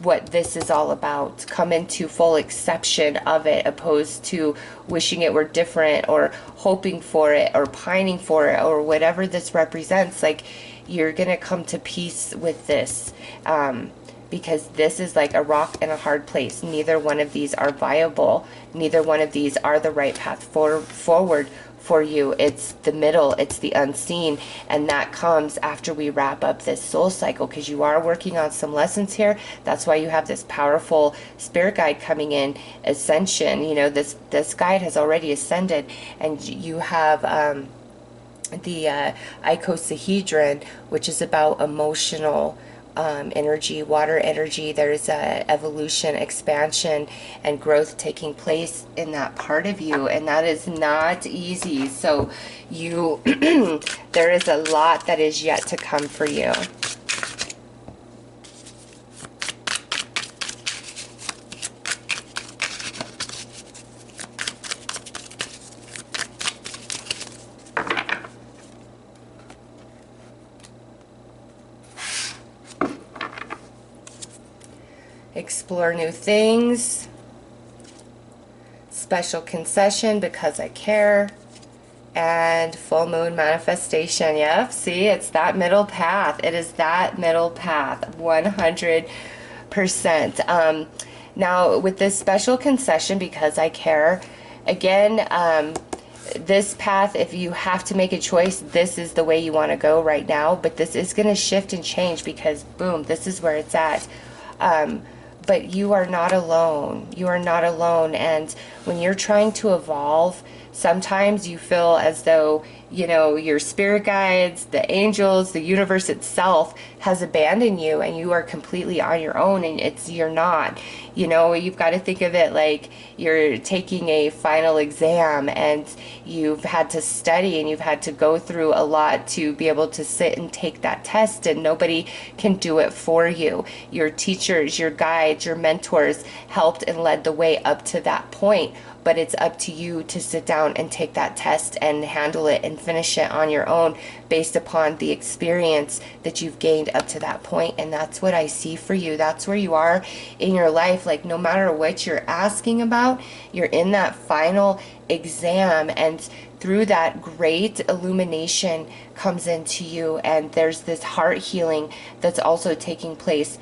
what this is all about, come into full acception of it, opposed to wishing it were different or hoping for it or pining for it or whatever this represents. Like, you're gonna come to peace with this, because this is like a rock and a hard place. Neither one of these are viable. Neither one of these are the right path forward for you. It's the middle, it's the unseen, and that comes after we wrap up this soul cycle, because you are working on some lessons here. That's why you have this powerful spirit guide coming in, ascension. You know, this guide has already ascended, and you have the icosahedron, which is about emotional energy, water energy. There's evolution, expansion, and growth taking place in that part of you, and that is not easy. So you there is a lot that is yet to come for you. Explore new things. Special concession, because I care. And full moon manifestation. Yep, see, it's that middle path. It is that middle path, 100%. Now, with this special concession, because I care, again, this path, if you have to make a choice, this is the way you want to go right now. But this is going to shift and change, because, boom, this is where it's at. But you are not alone. You are not alone. And when you're trying to evolve, sometimes you feel as though, you know, your spirit guides, the angels, the universe itself has abandoned you, and you are completely on your own, and you're not. You know, you've got to think of it like you're taking a final exam, and you've had to study, and you've had to go through a lot to be able to sit and take that test, and nobody can do it for you. Your teachers, your guides, your mentors helped and led the way up to that point. But it's up to you to sit down and take that test and handle it and finish it on your own based upon the experience that you've gained up to that point. And that's what I see for you. That's where you are in your life. Like, no matter what you're asking about, you're in that final exam, and through that great illumination comes into you, and there's this heart healing that's also taking place.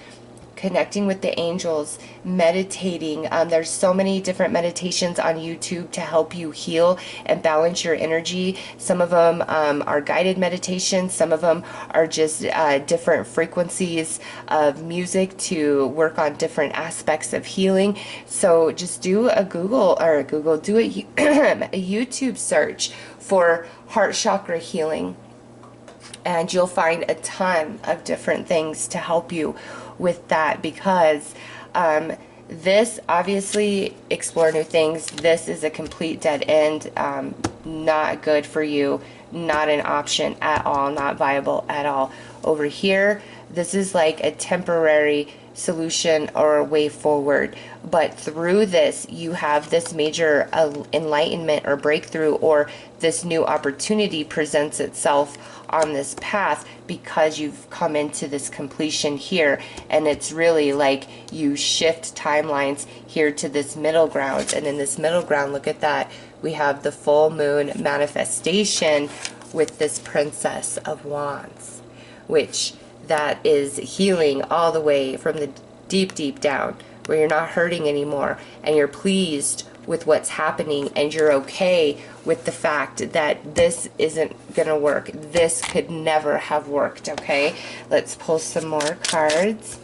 Connecting with the angels, meditating. There's so many different meditations on YouTube to help you heal and balance your energy. Some of them are guided meditations. Some of them are just different frequencies of music to work on different aspects of healing. So just do a do a YouTube search for heart chakra healing, and you'll find a ton of different things to help you with that, because this, obviously, explore new things. This is a complete dead end, not good for you, not an option at all, not viable at all. Over here, this is like a temporary solution or a way forward, but through this you have this major enlightenment or breakthrough, or this new opportunity presents itself on this path, because you've come into this completion here, and it's really like you shift timelines here to this middle ground. And in this middle ground, look at that, we have the full moon manifestation, with this Princess of Wands, which that is healing all the way from the deep, deep down, where you're not hurting anymore and you're pleased with what's happening and you're okay with the fact that this isn't gonna work. This could never have worked, okay? Let's pull some more cards.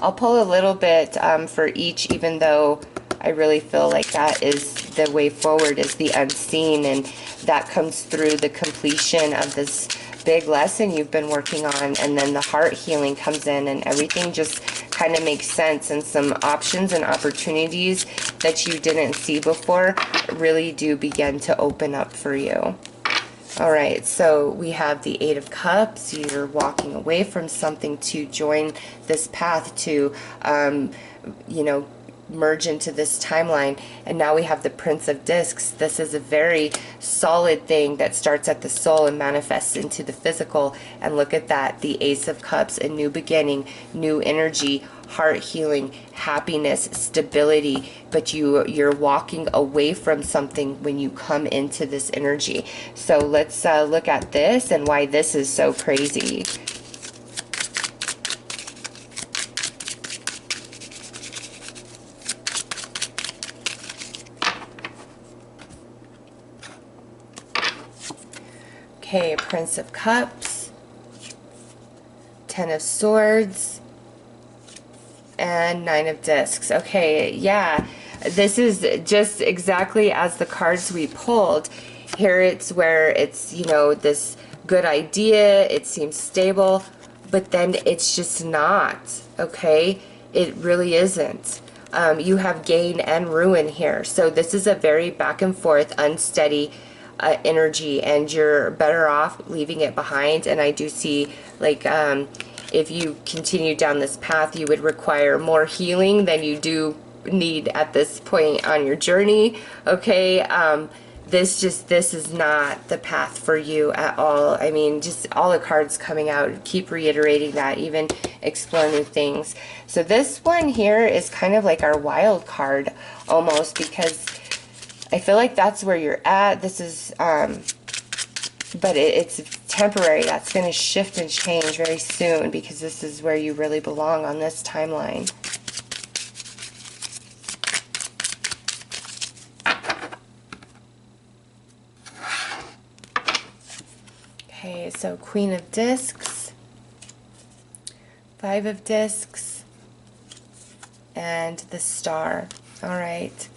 I'll pull a little bit for each, even though I really feel like that is the way forward, is the unseen, and that comes through the completion of this big lesson you've been working on, and then the heart healing comes in and everything just kind of makes sense, and some options and opportunities that you didn't see before really do begin to open up for you. All right, so we have the Eight of Cups. You're walking away from something to join this path to, you know, merge into this timeline. And now we have the Prince of Discs. This is a very solid thing that starts at the soul and manifests into the physical. And look at that, the Ace of Cups, a new beginning, new energy, heart healing, happiness, stability. But you're walking away from something when you come into this energy. So let's look at this and why this is so crazy. Okay, Prince of Cups, Ten of Swords, and Nine of Discs. Okay, yeah, this is just exactly as the cards we pulled. Here it's where it's, you know, this good idea, it seems stable, but then it's just not, okay? It really isn't. You have gain and ruin here. So this is a very back and forth, unsteady energy, and you're better off leaving it behind. And I do see, like, if you continue down this path, you would require more healing than you do need at this point on your journey, okay? This is not the path for you at all. I mean, just all the cards coming out keep reiterating that, even explore new things. So this one here is kind of like our wild card almost, because I feel like that's where you're at. This is, but it's temporary. That's going to shift and change very soon, because this is where you really belong on this timeline. Okay, so Queen of Discs, Five of Discs, and the Star. All right.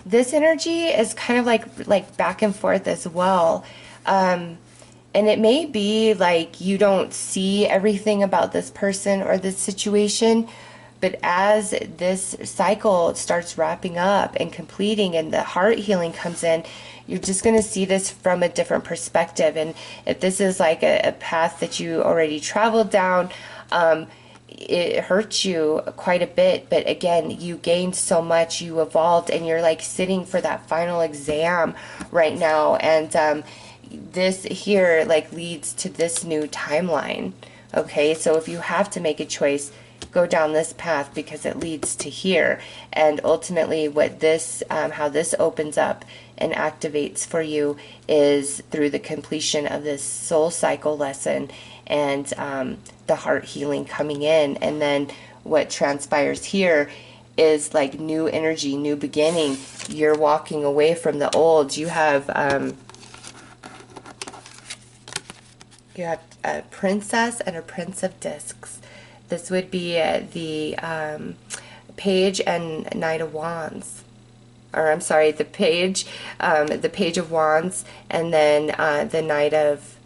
This energy is kind of like back and forth as well. And it may be like you don't see everything about this person or this situation, but as this cycle starts wrapping up and completing and the heart healing comes in, you're just going to see this from a different perspective. And if this is like a path that you already traveled down, it hurts you quite a bit, but again, you gained so much, you evolved, and you're like sitting for that final exam right now. And this here like leads to this new timeline. Okay, so if you have to make a choice, go down this path, because it leads to here. And ultimately what this, how this opens up and activates for you is through the completion of this soul cycle lesson and the heart healing coming in. And then what transpires here is like new energy, new beginning. You're walking away from the old. You have a princess and a Prince of Discs. This would be the Page and Knight of Wands. Or I'm sorry, the Page of Wands, and then the Knight of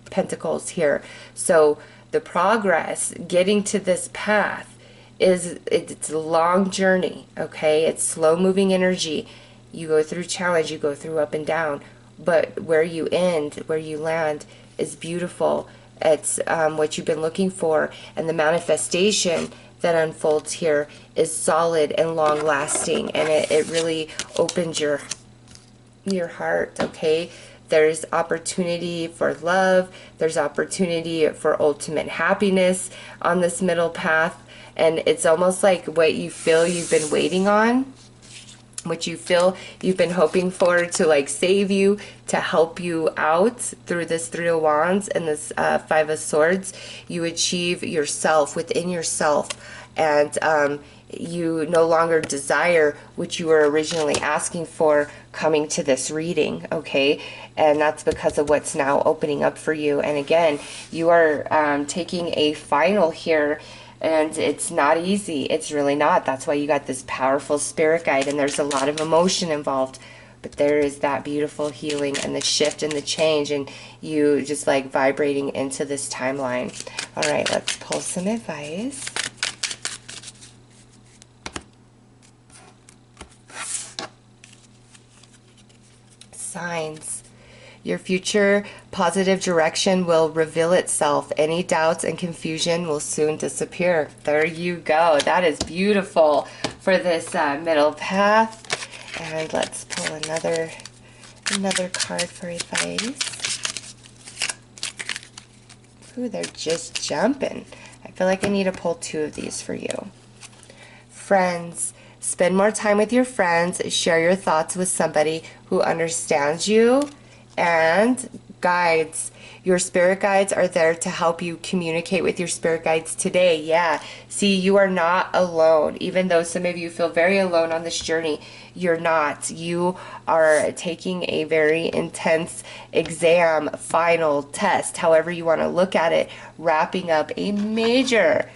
Pentacles here. So the progress getting to this path it's a long journey, okay? It's slow moving energy. You go through challenge, you go through up and down, but where you end, where you land is beautiful. It's what you've been looking for, and the manifestation that unfolds here is solid and long lasting, and it really opens your heart, okay? There's opportunity for love, there's opportunity for ultimate happiness on this middle path, and it's almost like what you feel you've been waiting on what you feel you've been hoping for to like save you, to help you out through this Three of Wands and this Five of Swords. You achieve yourself within yourself, and you no longer desire what you were originally asking for coming to this reading, okay? And that's because of what's now opening up for you. And again, you are taking a final here, and it's not easy. It's really not. That's why you got this powerful spirit guide, and there's a lot of emotion involved. But there is that beautiful healing and the shift and the change, and you just like vibrating into this timeline. All right, let's pull some advice. Signs. Your future positive direction will reveal itself. Any doubts and confusion will soon disappear. There you go. That is beautiful for this middle path. And let's pull another card for advice. Ooh, they're just jumping. I feel like I need to pull 2 of these for you. Friends. Spend more time with your friends. Share your thoughts with somebody who understands you. And guides. Your spirit guides are there to help you communicate with your spirit guides today. Yeah. See, you are not alone. Even though some of you feel very alone on this journey, you're not. You are taking a very intense exam, final test, however you want to look at it, wrapping up a major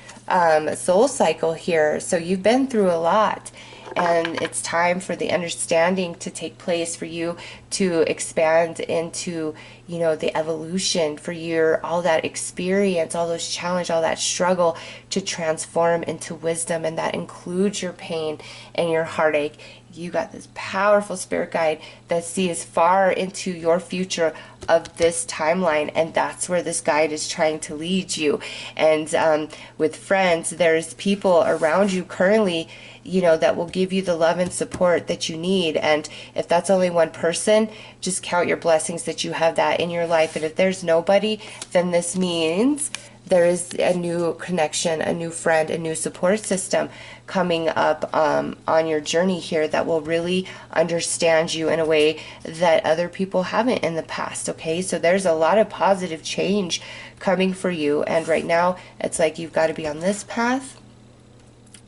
soul cycle here. So you've been through a lot. And it's time for the understanding to take place, for you to expand into, you know, the evolution, for your all that experience, all those challenges, all that struggle to transform into wisdom. And that includes your pain and your heartache. You got this powerful spirit guide that sees far into your future of this timeline, and that's where this guide is trying to lead you. And with friends, there's people around you currently, you know, that will give you the love and support that you need. And if that's only one person, just count your blessings that you have that in your life. And if there's nobody, then this means there is a new connection, a new friend, a new support system coming up on your journey here that will really understand you in a way that other people haven't in the past, okay? So there's a lot of positive change coming for you. And right now, it's like you've got to be on this path,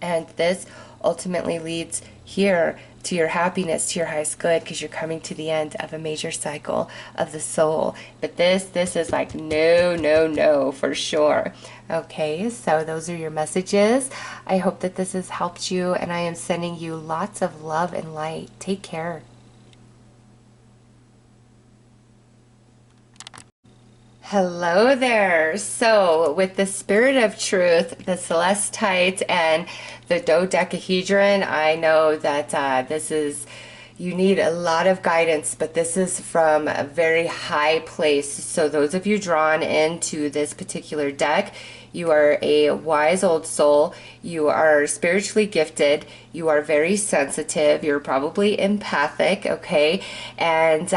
and this ultimately leads here to your happiness, to your highest good, because you're coming to the end of a major cycle of the soul. But this is like no for sure. Okay, so those are your messages. I hope that this has helped you, and I am sending you lots of love and light. Take care. Hello there. So with the Spirit of Truth, the Celestite, and the dodecahedron, I know that you need a lot of guidance, but this is from a very high place. So those of you drawn into this particular deck, you are a wise old soul. You are spiritually gifted. You are very sensitive. You're probably empathic, okay? And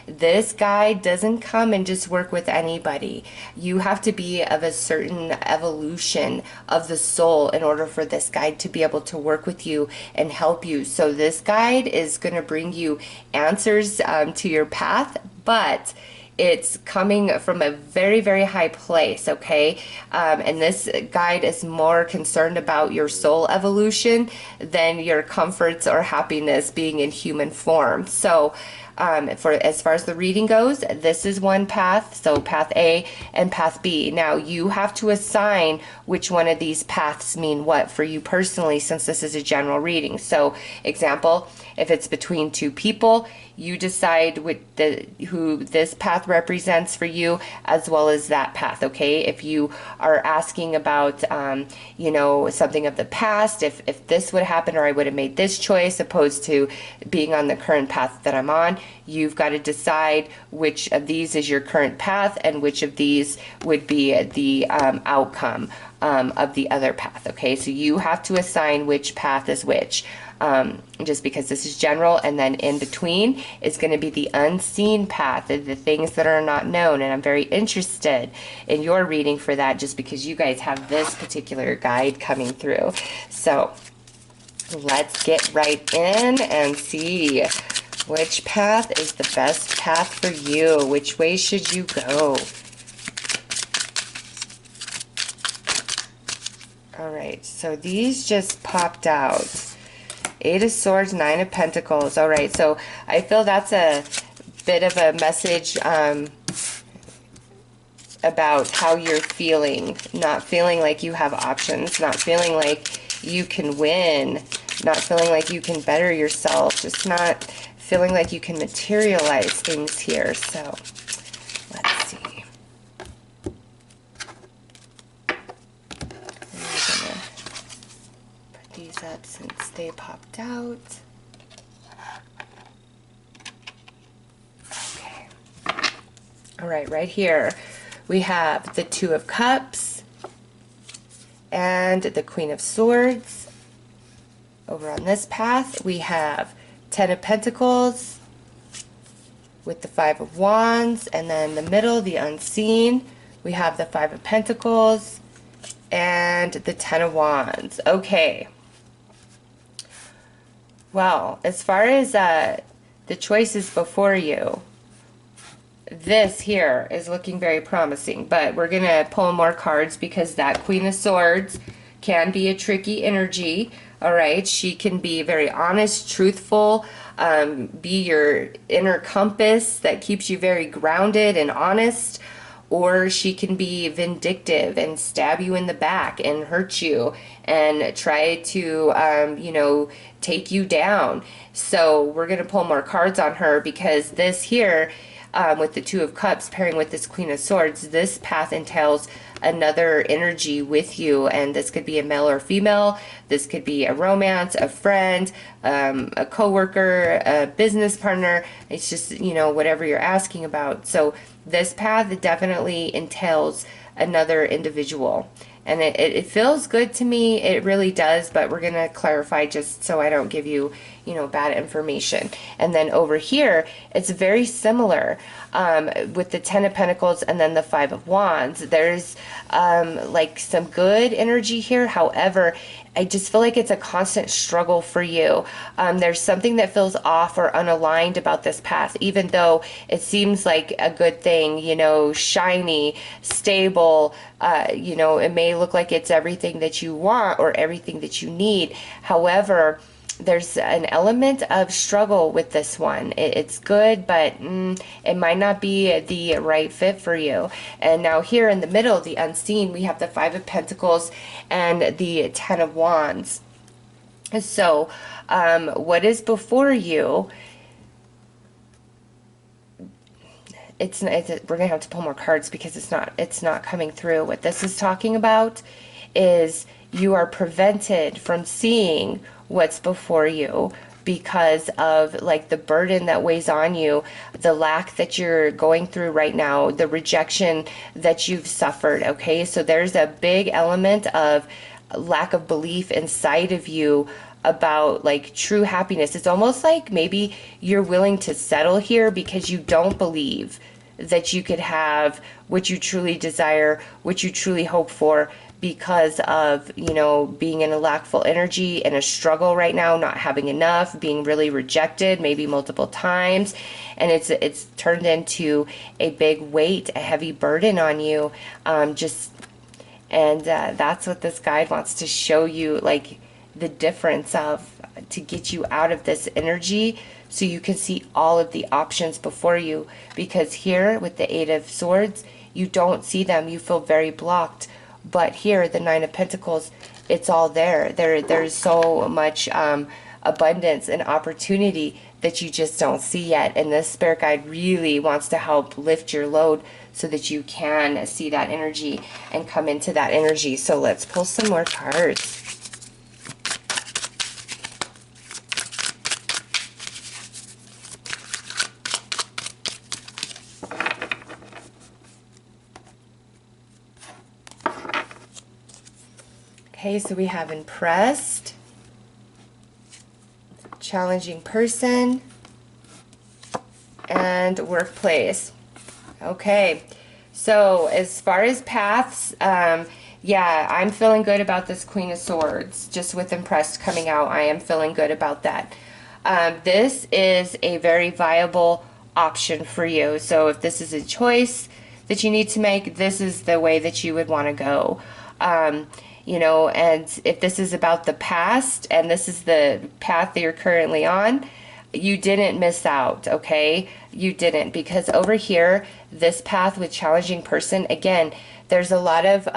this guide doesn't come and just work with anybody. You have to be of a certain evolution of the soul in order for this guide to be able to work with you and help you. So this guide is going to bring you answers to your path, but it's coming from a very, very high place, okay? And this guide is more concerned about your soul evolution than your comforts or happiness being in human form. So for as far as the reading goes, this is one path, so path A and path B. Now you have to assign which one of these paths mean what for you personally, since this is a general reading. So example, if it's between two people, you decide who this path represents for you, as well as that path, okay? If you are asking about, you know, something of the past, if this would happen, or I would have made this choice, opposed to being on the current path that I'm on, you've got to decide which of these is your current path and which of these would be the outcome of the other path, okay? So you have to assign which path is which. Just because this is general, and then in between is going to be the unseen path, the things that are not known. And I'm very interested in your reading for that, just because you guys have this particular guide coming through. So Let's get right in and see which path is the best path for you. Which way should you go? All right, so these just popped out. Eight of Swords, Nine of Pentacles. All right, so I feel that's a bit of a message about how you're feeling. Not feeling like you have options, not feeling like you can win, not feeling like you can better yourself, just not feeling like you can materialize things here. So let's see. I'm gonna put these up since they popped out. Okay. All right here we have the Two of Cups and the Queen of Swords. Over on this path we have Ten of Pentacles with the Five of Wands, and then in the middle, the Unseen, we have the Five of Pentacles and the Ten of Wands. Okay. Well, as far as the choices before you, this here is looking very promising, but we're going to pull more cards because that Queen of Swords can be a tricky energy. All right, she can be very honest, truthful, be your inner compass that keeps you very grounded and honest, or she can be vindictive and stab you in the back and hurt you and try to, you know, take you down. So we're going to pull more cards on her because this here, with the Two of Cups pairing with this Queen of Swords, this path entails another energy with you, and this could be a male or female, this could be a romance, a friend, a coworker, a business partner. It's just, you know, whatever you're asking about. So this path definitely entails another individual, and it feels good to me. It really does, but we're gonna clarify just so I don't give you, you know, bad information. And then over here, it's very similar with the Ten of Pentacles and then the Five of Wands. There's like some good energy here. However, I just feel like it's a constant struggle for you. There's something that feels off or unaligned about this path, even though it seems like a good thing, you know, shiny, stable, you know, it may look like it's everything that you want or everything that you need. However, there's an element of struggle with this one. It's good, but it might not be the right fit for you. And now here in the middle, the Unseen, we have the Five of Pentacles and the Ten of Wands. So what is before you, we're gonna have to pull more cards because it's not coming through. What this is talking about is you are prevented from seeing what's before you because of like the burden that weighs on you, the lack that you're going through right now, the rejection that you've suffered. Okay, so there's a big element of lack of belief inside of you about like true happiness. It's almost like maybe you're willing to settle here because you don't believe that you could have what you truly desire, what you truly hope for, because of, you know, being in a lackful energy and a struggle right now, not having enough, being really rejected, maybe multiple times, and it's turned into a big weight, a heavy burden on you. That's what this guide wants to show you, like the difference of, to get you out of this energy so you can see all of the options before you. Because here with the Eight of Swords, you don't see them, you feel very blocked. But here, the Nine of Pentacles, it's all there. There's so much abundance and opportunity that you just don't see yet. And this spirit guide really wants to help lift your load so that you can see that energy and come into that energy. So let's pull some more cards. Okay, so we have impressed, challenging person, and workplace. Okay, so as far as paths, Yeah, I'm feeling good about this Queen of Swords. Just with impressed coming out, I am feeling good about that. This is a very viable option for you. So if this is a choice that you need to make, this is the way that you would want to go. You know, and if this is about the past and this is the path that you're currently on, you didn't miss out, okay? You didn't, because over here, this path with challenging person, again, there's a lot of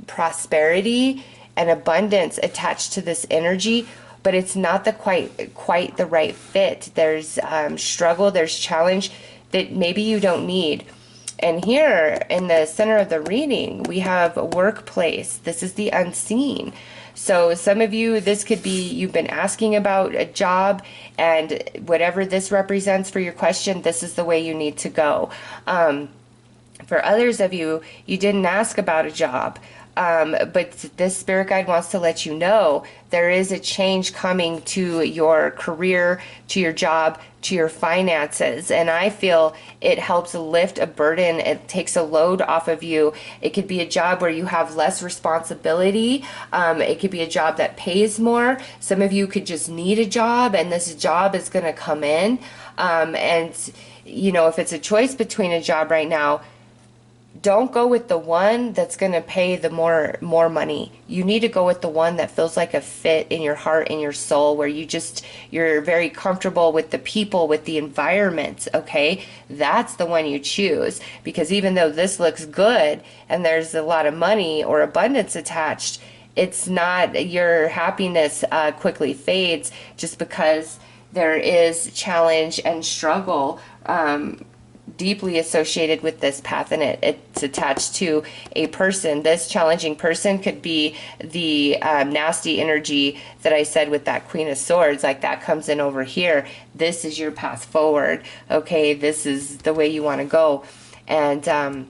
prosperity and abundance attached to this energy, but it's not the quite the right fit. There's struggle, there's challenge that maybe you don't need. And here in the center of the reading, we have a workplace. This is the unseen. So some of you, this could be you've been asking about a job, and whatever this represents for your question, this is the way you need to go. For others of you, you didn't ask about a job. But this spirit guide wants to let you know there is a change coming to your career, to your job, to your finances. And I feel it helps lift a burden. It takes a load off of you. It could be a job where you have less responsibility. It could be a job that pays more. Some of you could just need a job, and this job is going to come in. And, you know, if it's a choice between a job right now, don't go with the one that's going to pay the more money. You need to go with the one that feels like a fit in your heart and your soul, where you're very comfortable with the people, with the environment, okay? That's the one you choose, because even though this looks good and there's a lot of money or abundance attached, it's not, your happiness quickly fades just because there is challenge and struggle deeply associated with this path, and it's attached to a person. This challenging person could be the nasty energy that I said with that Queen of Swords, like that comes in over here. This is your path forward, okay? This is the way you want to go. And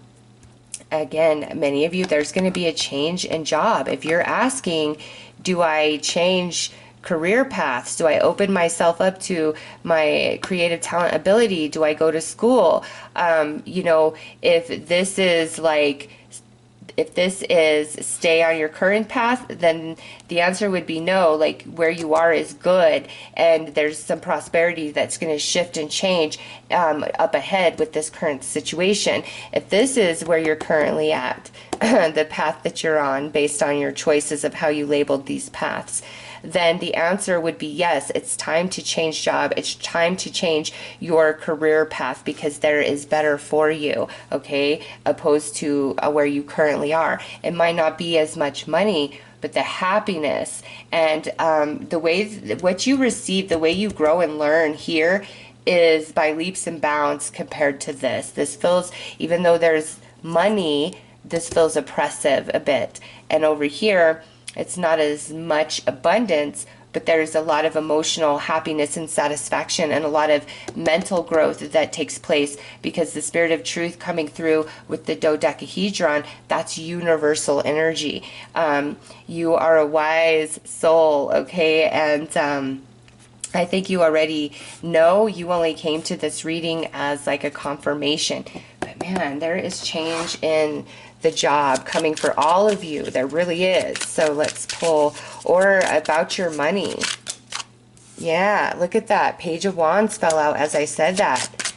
again, many of you, there's going to be a change in job. If you're asking, do I change career paths? Do I open myself up to my creative talent ability? Do I go to school? You know, if this is stay on your current path, then the answer would be no. Like, where you are is good, and there's some prosperity that's going to shift and change up ahead with this current situation. If this is where you're currently at, the path that you're on based on your choices of how you labeled these paths, then the answer would be yes, it's time to change job. It's time to change your career path, because there is better for you, okay, opposed to where you currently are. It might not be as much money, but the happiness and the way what you receive, the way you grow and learn here is by leaps and bounds compared to this. This feels, even though there's money, this feels oppressive a bit. And over here, it's not as much abundance, but there's a lot of emotional happiness and satisfaction, and a lot of mental growth that takes place, because the spirit of truth coming through with the dodecahedron, that's universal energy. You are a wise soul, okay? And I think you already know. You only came to this reading as like a confirmation. But man, there is change in the job coming for all of you. There really is. So let's pull, or about your money. Yeah, look at that. Page of Wands fell out as I said that.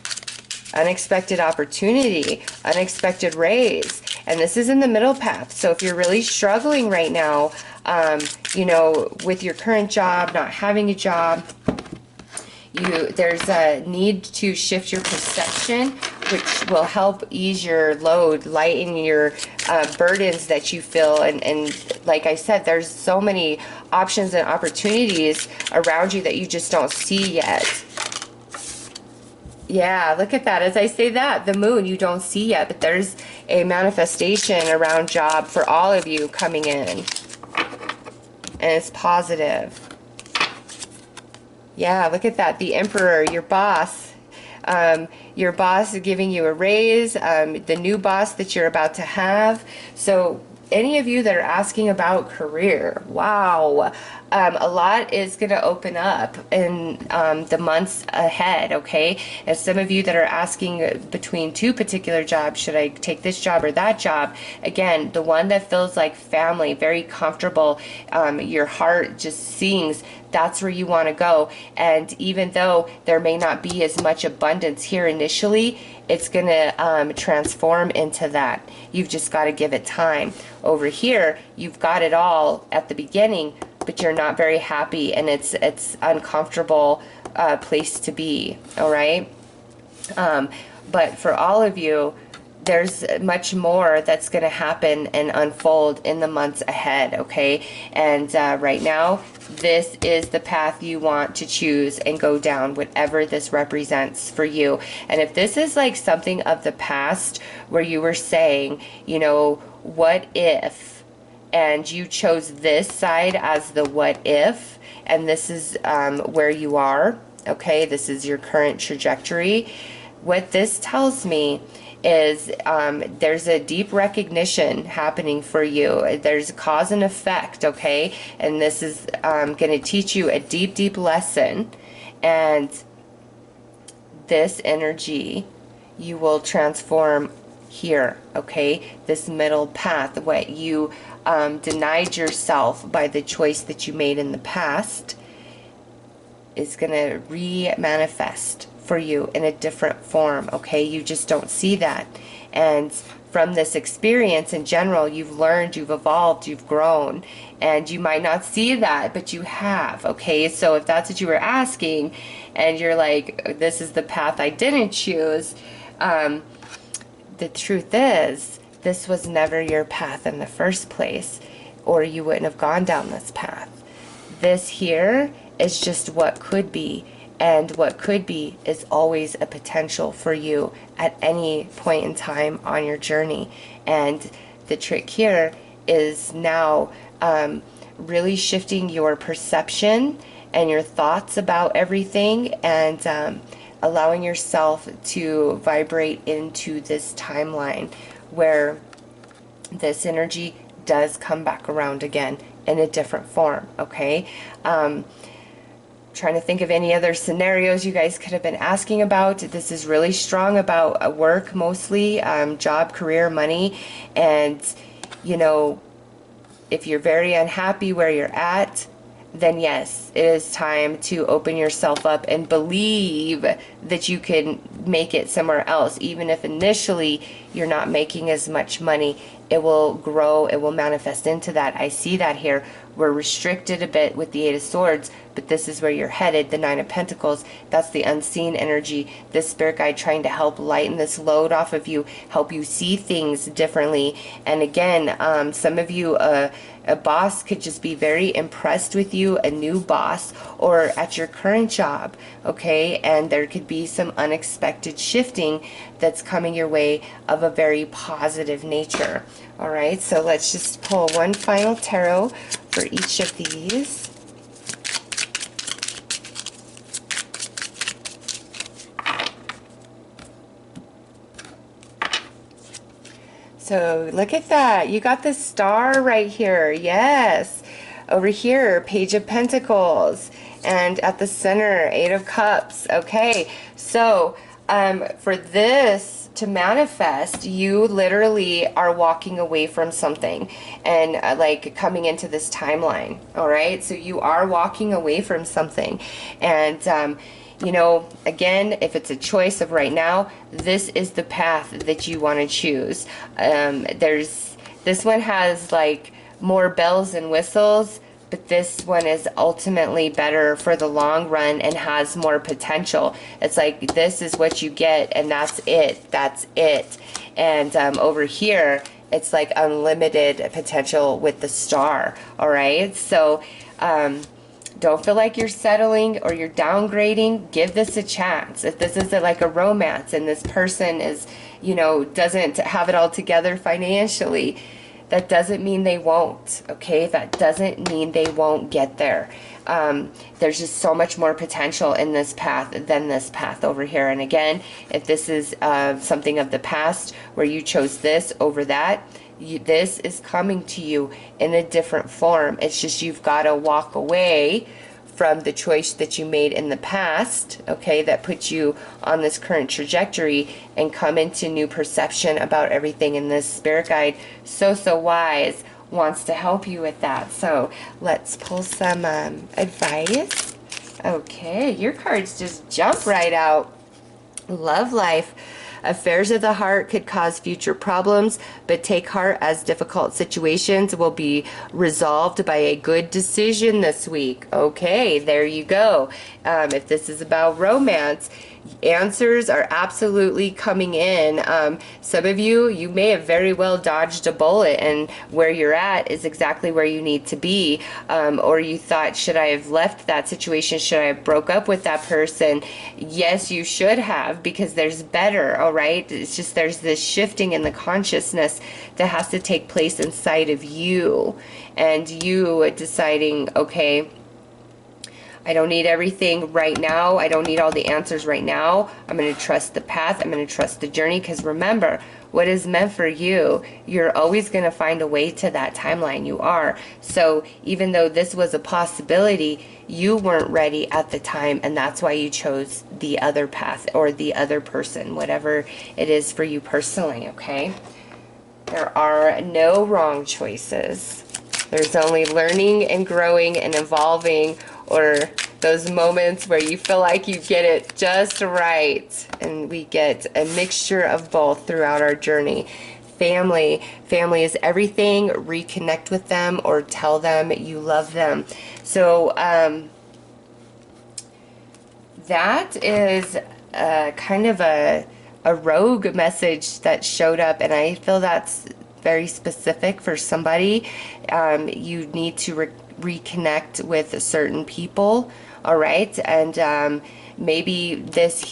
Unexpected opportunity, unexpected raise. And this is in the middle path. So if you're really struggling right now, you know, with your current job, not having a job, there's a need to shift your perception, which will help ease your load, lighten your burdens that you feel. And like I said, there's so many options and opportunities around you that you just don't see yet. Yeah, look at that. As I say that, the moon, you don't see yet, but there's a manifestation around job for all of you coming in. And it's positive. Yeah, look at that. The Emperor, your boss. Your boss is giving you a raise. The new boss that you're about to have. So any of you that are asking about career, wow, a lot is going to open up in the months ahead, okay? And some of you that are asking between two particular jobs, should I take this job or that job? Again, the one that feels like family, very comfortable, your heart just sings, that's where you want to go. And even though there may not be as much abundance here initially, it's going to transform into that. You've just got to give it time. Over here, you've got it all at the beginning, but you're not very happy, and it's uncomfortable place to be, all right? But for all of you, there's much more that's going to happen and unfold in the months ahead, okay? And right now, this is the path you want to choose and go down, whatever this represents for you. And if this is like something of the past where you were saying, you know, what if, and you chose this side as the what if, and this is where you are, okay? This is your current trajectory. What this tells me is there's a deep recognition happening for you. There's cause and effect, okay? And this is going to teach you a deep, deep lesson. And this energy you will transform here, okay? This middle path, what you denied yourself by the choice that you made in the past, is going to re-manifest for you in a different form, okay? You just don't see that. And from this experience in general, you've learned, you've evolved, you've grown, and you might not see that, but you have, okay? So if that's what you were asking, and you're like, this is the path I didn't choose, the truth is, this was never your path in the first place, or you wouldn't have gone down this path. This here is just what could be. And what could be is always a potential for you at any point in time on your journey. And the trick here is now really shifting your perception and your thoughts about everything, and allowing yourself to vibrate into this timeline where this energy does come back around again in a different form, okay? Trying to think of any other scenarios you guys could have been asking about. This is really strong about work mostly, job, career, money, and you know, if you're very unhappy where you're at, then yes, it is time to open yourself up and believe that you can make it somewhere else. Even if initially you're not making as much money, it will grow, it will manifest into that. I see that here. We're restricted a bit with the Eight of Swords, but this is where you're headed, the Nine of Pentacles. That's the unseen energy. This spirit guide trying to help lighten this load off of you, help you see things differently. And again, some of you, a boss could just be very impressed with you, a new boss, or at your current job, okay? And there could be some unexpected shifting that's coming your way of a very positive nature. All right, so let's just pull one final tarot for each of these. So look at that. You got the star right here. Yes. Over here, Page of Pentacles. And at the center, Eight of Cups. Okay. So for this to manifest, you literally are walking away from something and like coming into this timeline. All right. So you are walking away from something. And you know, again, if it's a choice of right now, this is the path that you want to choose. This one has like more bells and whistles, but this one is ultimately better for the long run and has more potential. It's like, this is what you get, and that's it. That's it. And over here, it's like unlimited potential with the star. All right. So, don't feel like you're settling or you're downgrading. Give this a chance. If this is like a romance and this person is, you know, doesn't have it all together financially, that doesn't mean they won't, okay? That doesn't mean they won't get there. There's just so much more potential in this path than this path over here. And again, if this is something of the past where you chose this over that, This is coming to you in a different form. It's just you've got to walk away from the choice that you made in the past, okay, that put you on this current trajectory, and come into new perception about everything. And this spirit guide, so wise, wants to help you with that. So let's pull some advice. Okay, your cards just jump right out. Love life. Affairs of the heart could cause future problems, but take heart, as difficult situations will be resolved by a good decision this week. Okay, there you go. If this is about romance, answers are absolutely coming in. Some of you may have very well dodged a bullet, and where you're at is exactly where you need to be. Or you thought, should I have left that situation? Should I have broke up with that person? Yes, you should have, because there's better, all right? It's just there's this shifting in the consciousness that has to take place inside of you, and you deciding, okay, I don't need everything right now. I don't need all the answers right now. I'm going to trust the path. I'm going to trust the journey, because remember, what is meant for you, you're always going to find a way to that timeline. You are. So even though this was a possibility, you weren't ready at the time, and that's why you chose the other path or the other person, whatever it is for you personally, okay? There are no wrong choices. There's only learning and growing and evolving, or those moments where you feel like you get it just right. And we get a mixture of both throughout our journey. Family is everything. Reconnect with them or tell them you love them. So that is kind of a rogue message that showed up, and I feel that's very specific for somebody. You need to reconnect with certain people, all right? And maybe this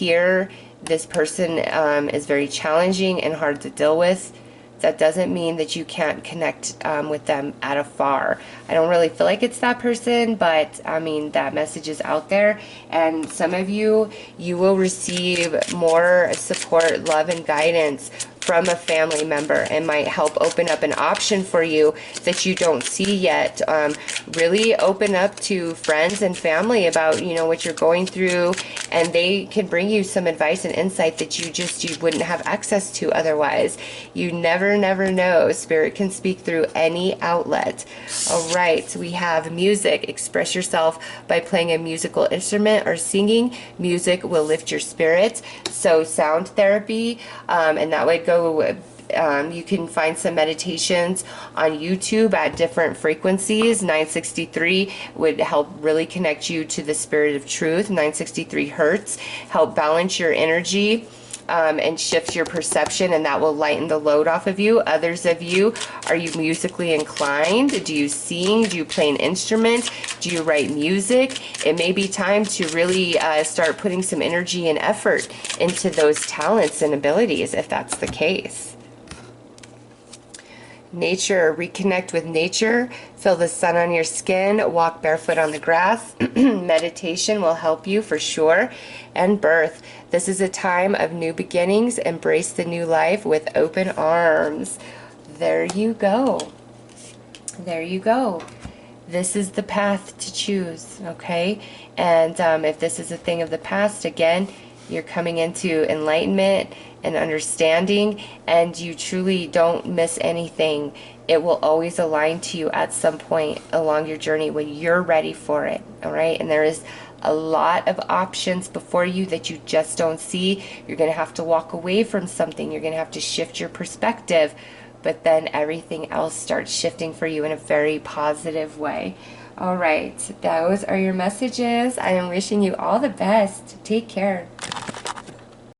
person is very challenging and hard to deal with. That doesn't mean that you can't connect with them at afar. I don't really feel like it's that person, but I mean, that message is out there. And some of you will receive more support, love, and guidance from a family member, and might help open up an option for you that you don't see yet. Really open up to friends and family about, you know, what you're going through, and they can bring you some advice and insight that you wouldn't have access to otherwise. You never know. Spirit can speak through any outlet. All right, we have music. Express yourself by playing a musical instrument or singing. Music will lift your spirit. So sound therapy, and that would go, you can find some meditations on YouTube at different frequencies. 963 would help really connect you to the spirit of truth. 963 hertz help balance your energy and shift your perception, and that will lighten the load off of you. Others of you, are you musically inclined? Do you sing? Do you play an instrument? Do you write music? It may be time to really start putting some energy and effort into those talents and abilities, if that's the case. Nature, reconnect with nature, feel the sun on your skin, walk barefoot on the grass. Meditation will help you for sure. And birth, this is a time of new beginnings. Embrace the new life with open arms. There you go. There you go. This is the path to choose, okay? And if this is a thing of the past, again, you're coming into enlightenment and understanding, and you truly don't miss anything. It will always align to you at some point along your journey when you're ready for it, all right? And there is a lot of options before you that you just don't see. You're going to have to walk away from something. You're going to have to shift your perspective, but then everything else starts shifting for you in a very positive way. All right, those are your messages. I am wishing you all the best. Take care.